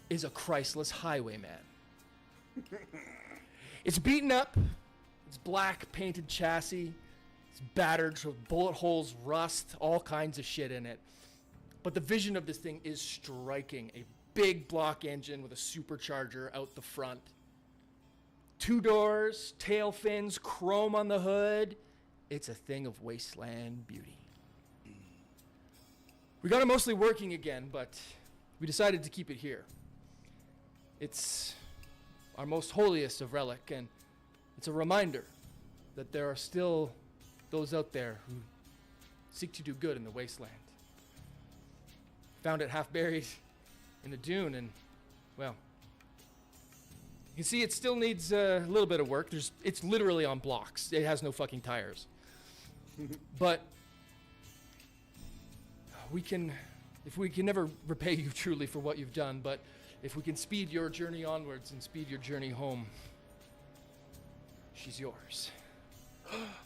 is a Christless highwayman. It's beaten up, it's black painted chassis, it's battered to bullet holes, rust, all kinds of shit in it. But the vision of this thing is striking. A big block engine with a supercharger out the front. 2 doors, tail fins, chrome on the hood. It's a thing of wasteland beauty. We got it mostly working again, but we decided to keep it here. It's our most holiest of relic, and it's a reminder that there are still those out there who seek to do good in the wasteland. Found it half buried in the dune, and, well, you see it still needs a little bit of work. It's literally on blocks. It has no fucking tires. But we can never repay you truly for what you've done, but if we can speed your journey onwards and speed your journey home, she's yours.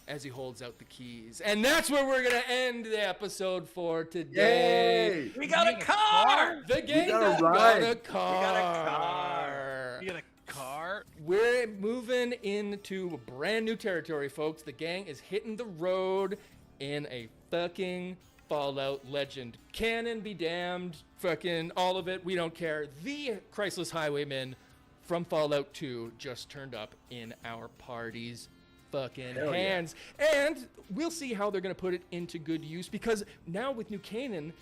As he holds out the keys. And that's where we're going to end the episode for today. Yay! We got a car! The gang got a car. We got a car. You got a car? We're moving into brand new territory, folks. The gang is hitting the road in a fucking Fallout legend. Canaan be damned. Fucking all of it. We don't care. The Christless Highwayman from Fallout 2 just turned up in our party's fucking hands. Yeah. And we'll see how they're going to put it into good use, because now with New Canaan,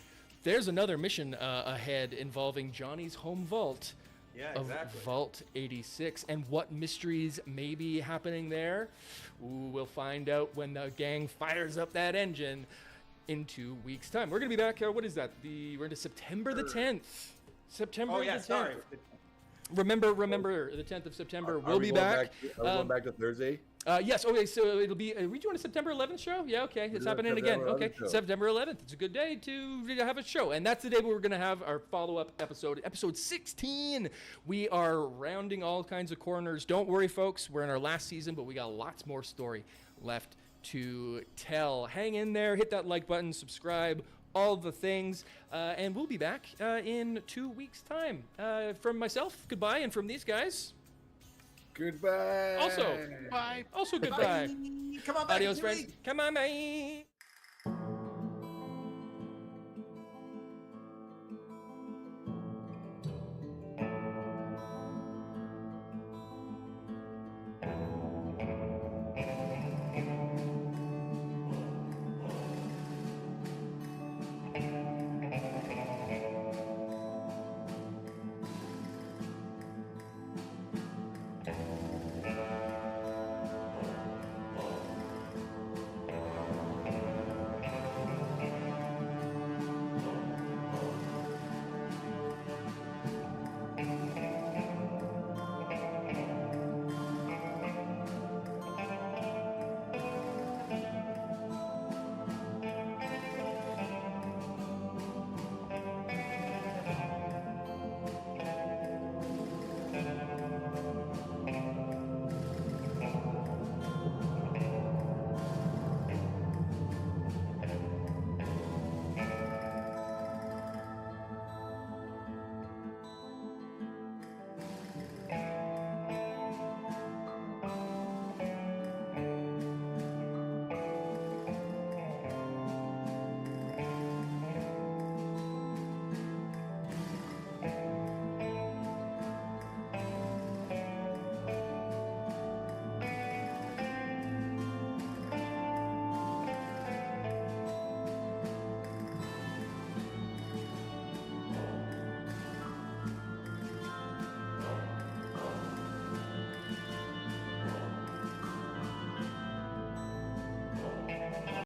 there's another mission ahead involving Johnny's home vault. Yeah, of exactly. Vault 86, and what mysteries may be happening there, we'll find out when the gang fires up that engine in 2 weeks' time. We're going to be back, what is that? We're into September the 10th. September the 10th. Sorry. Remember the 10th of September. We'll be back. Are we going back to Thursday? Yes. Okay. So it'll be. Are we doing a September 11th show? Yeah. Okay. It's happening again. Okay. September 11th. It's a good day to have a show, and that's the day where we're gonna have our follow-up episode, episode 16. We are rounding all kinds of corners. Don't worry, folks. We're in our last season, but we got lots more story left to tell. Hang in there. Hit that like button. Subscribe. All the things, and we'll be back in 2 weeks' time. From myself, goodbye, and from these guys, Goodbye. also, Bye. also goodbye. Come on back. Adios, friends. Come on, bye.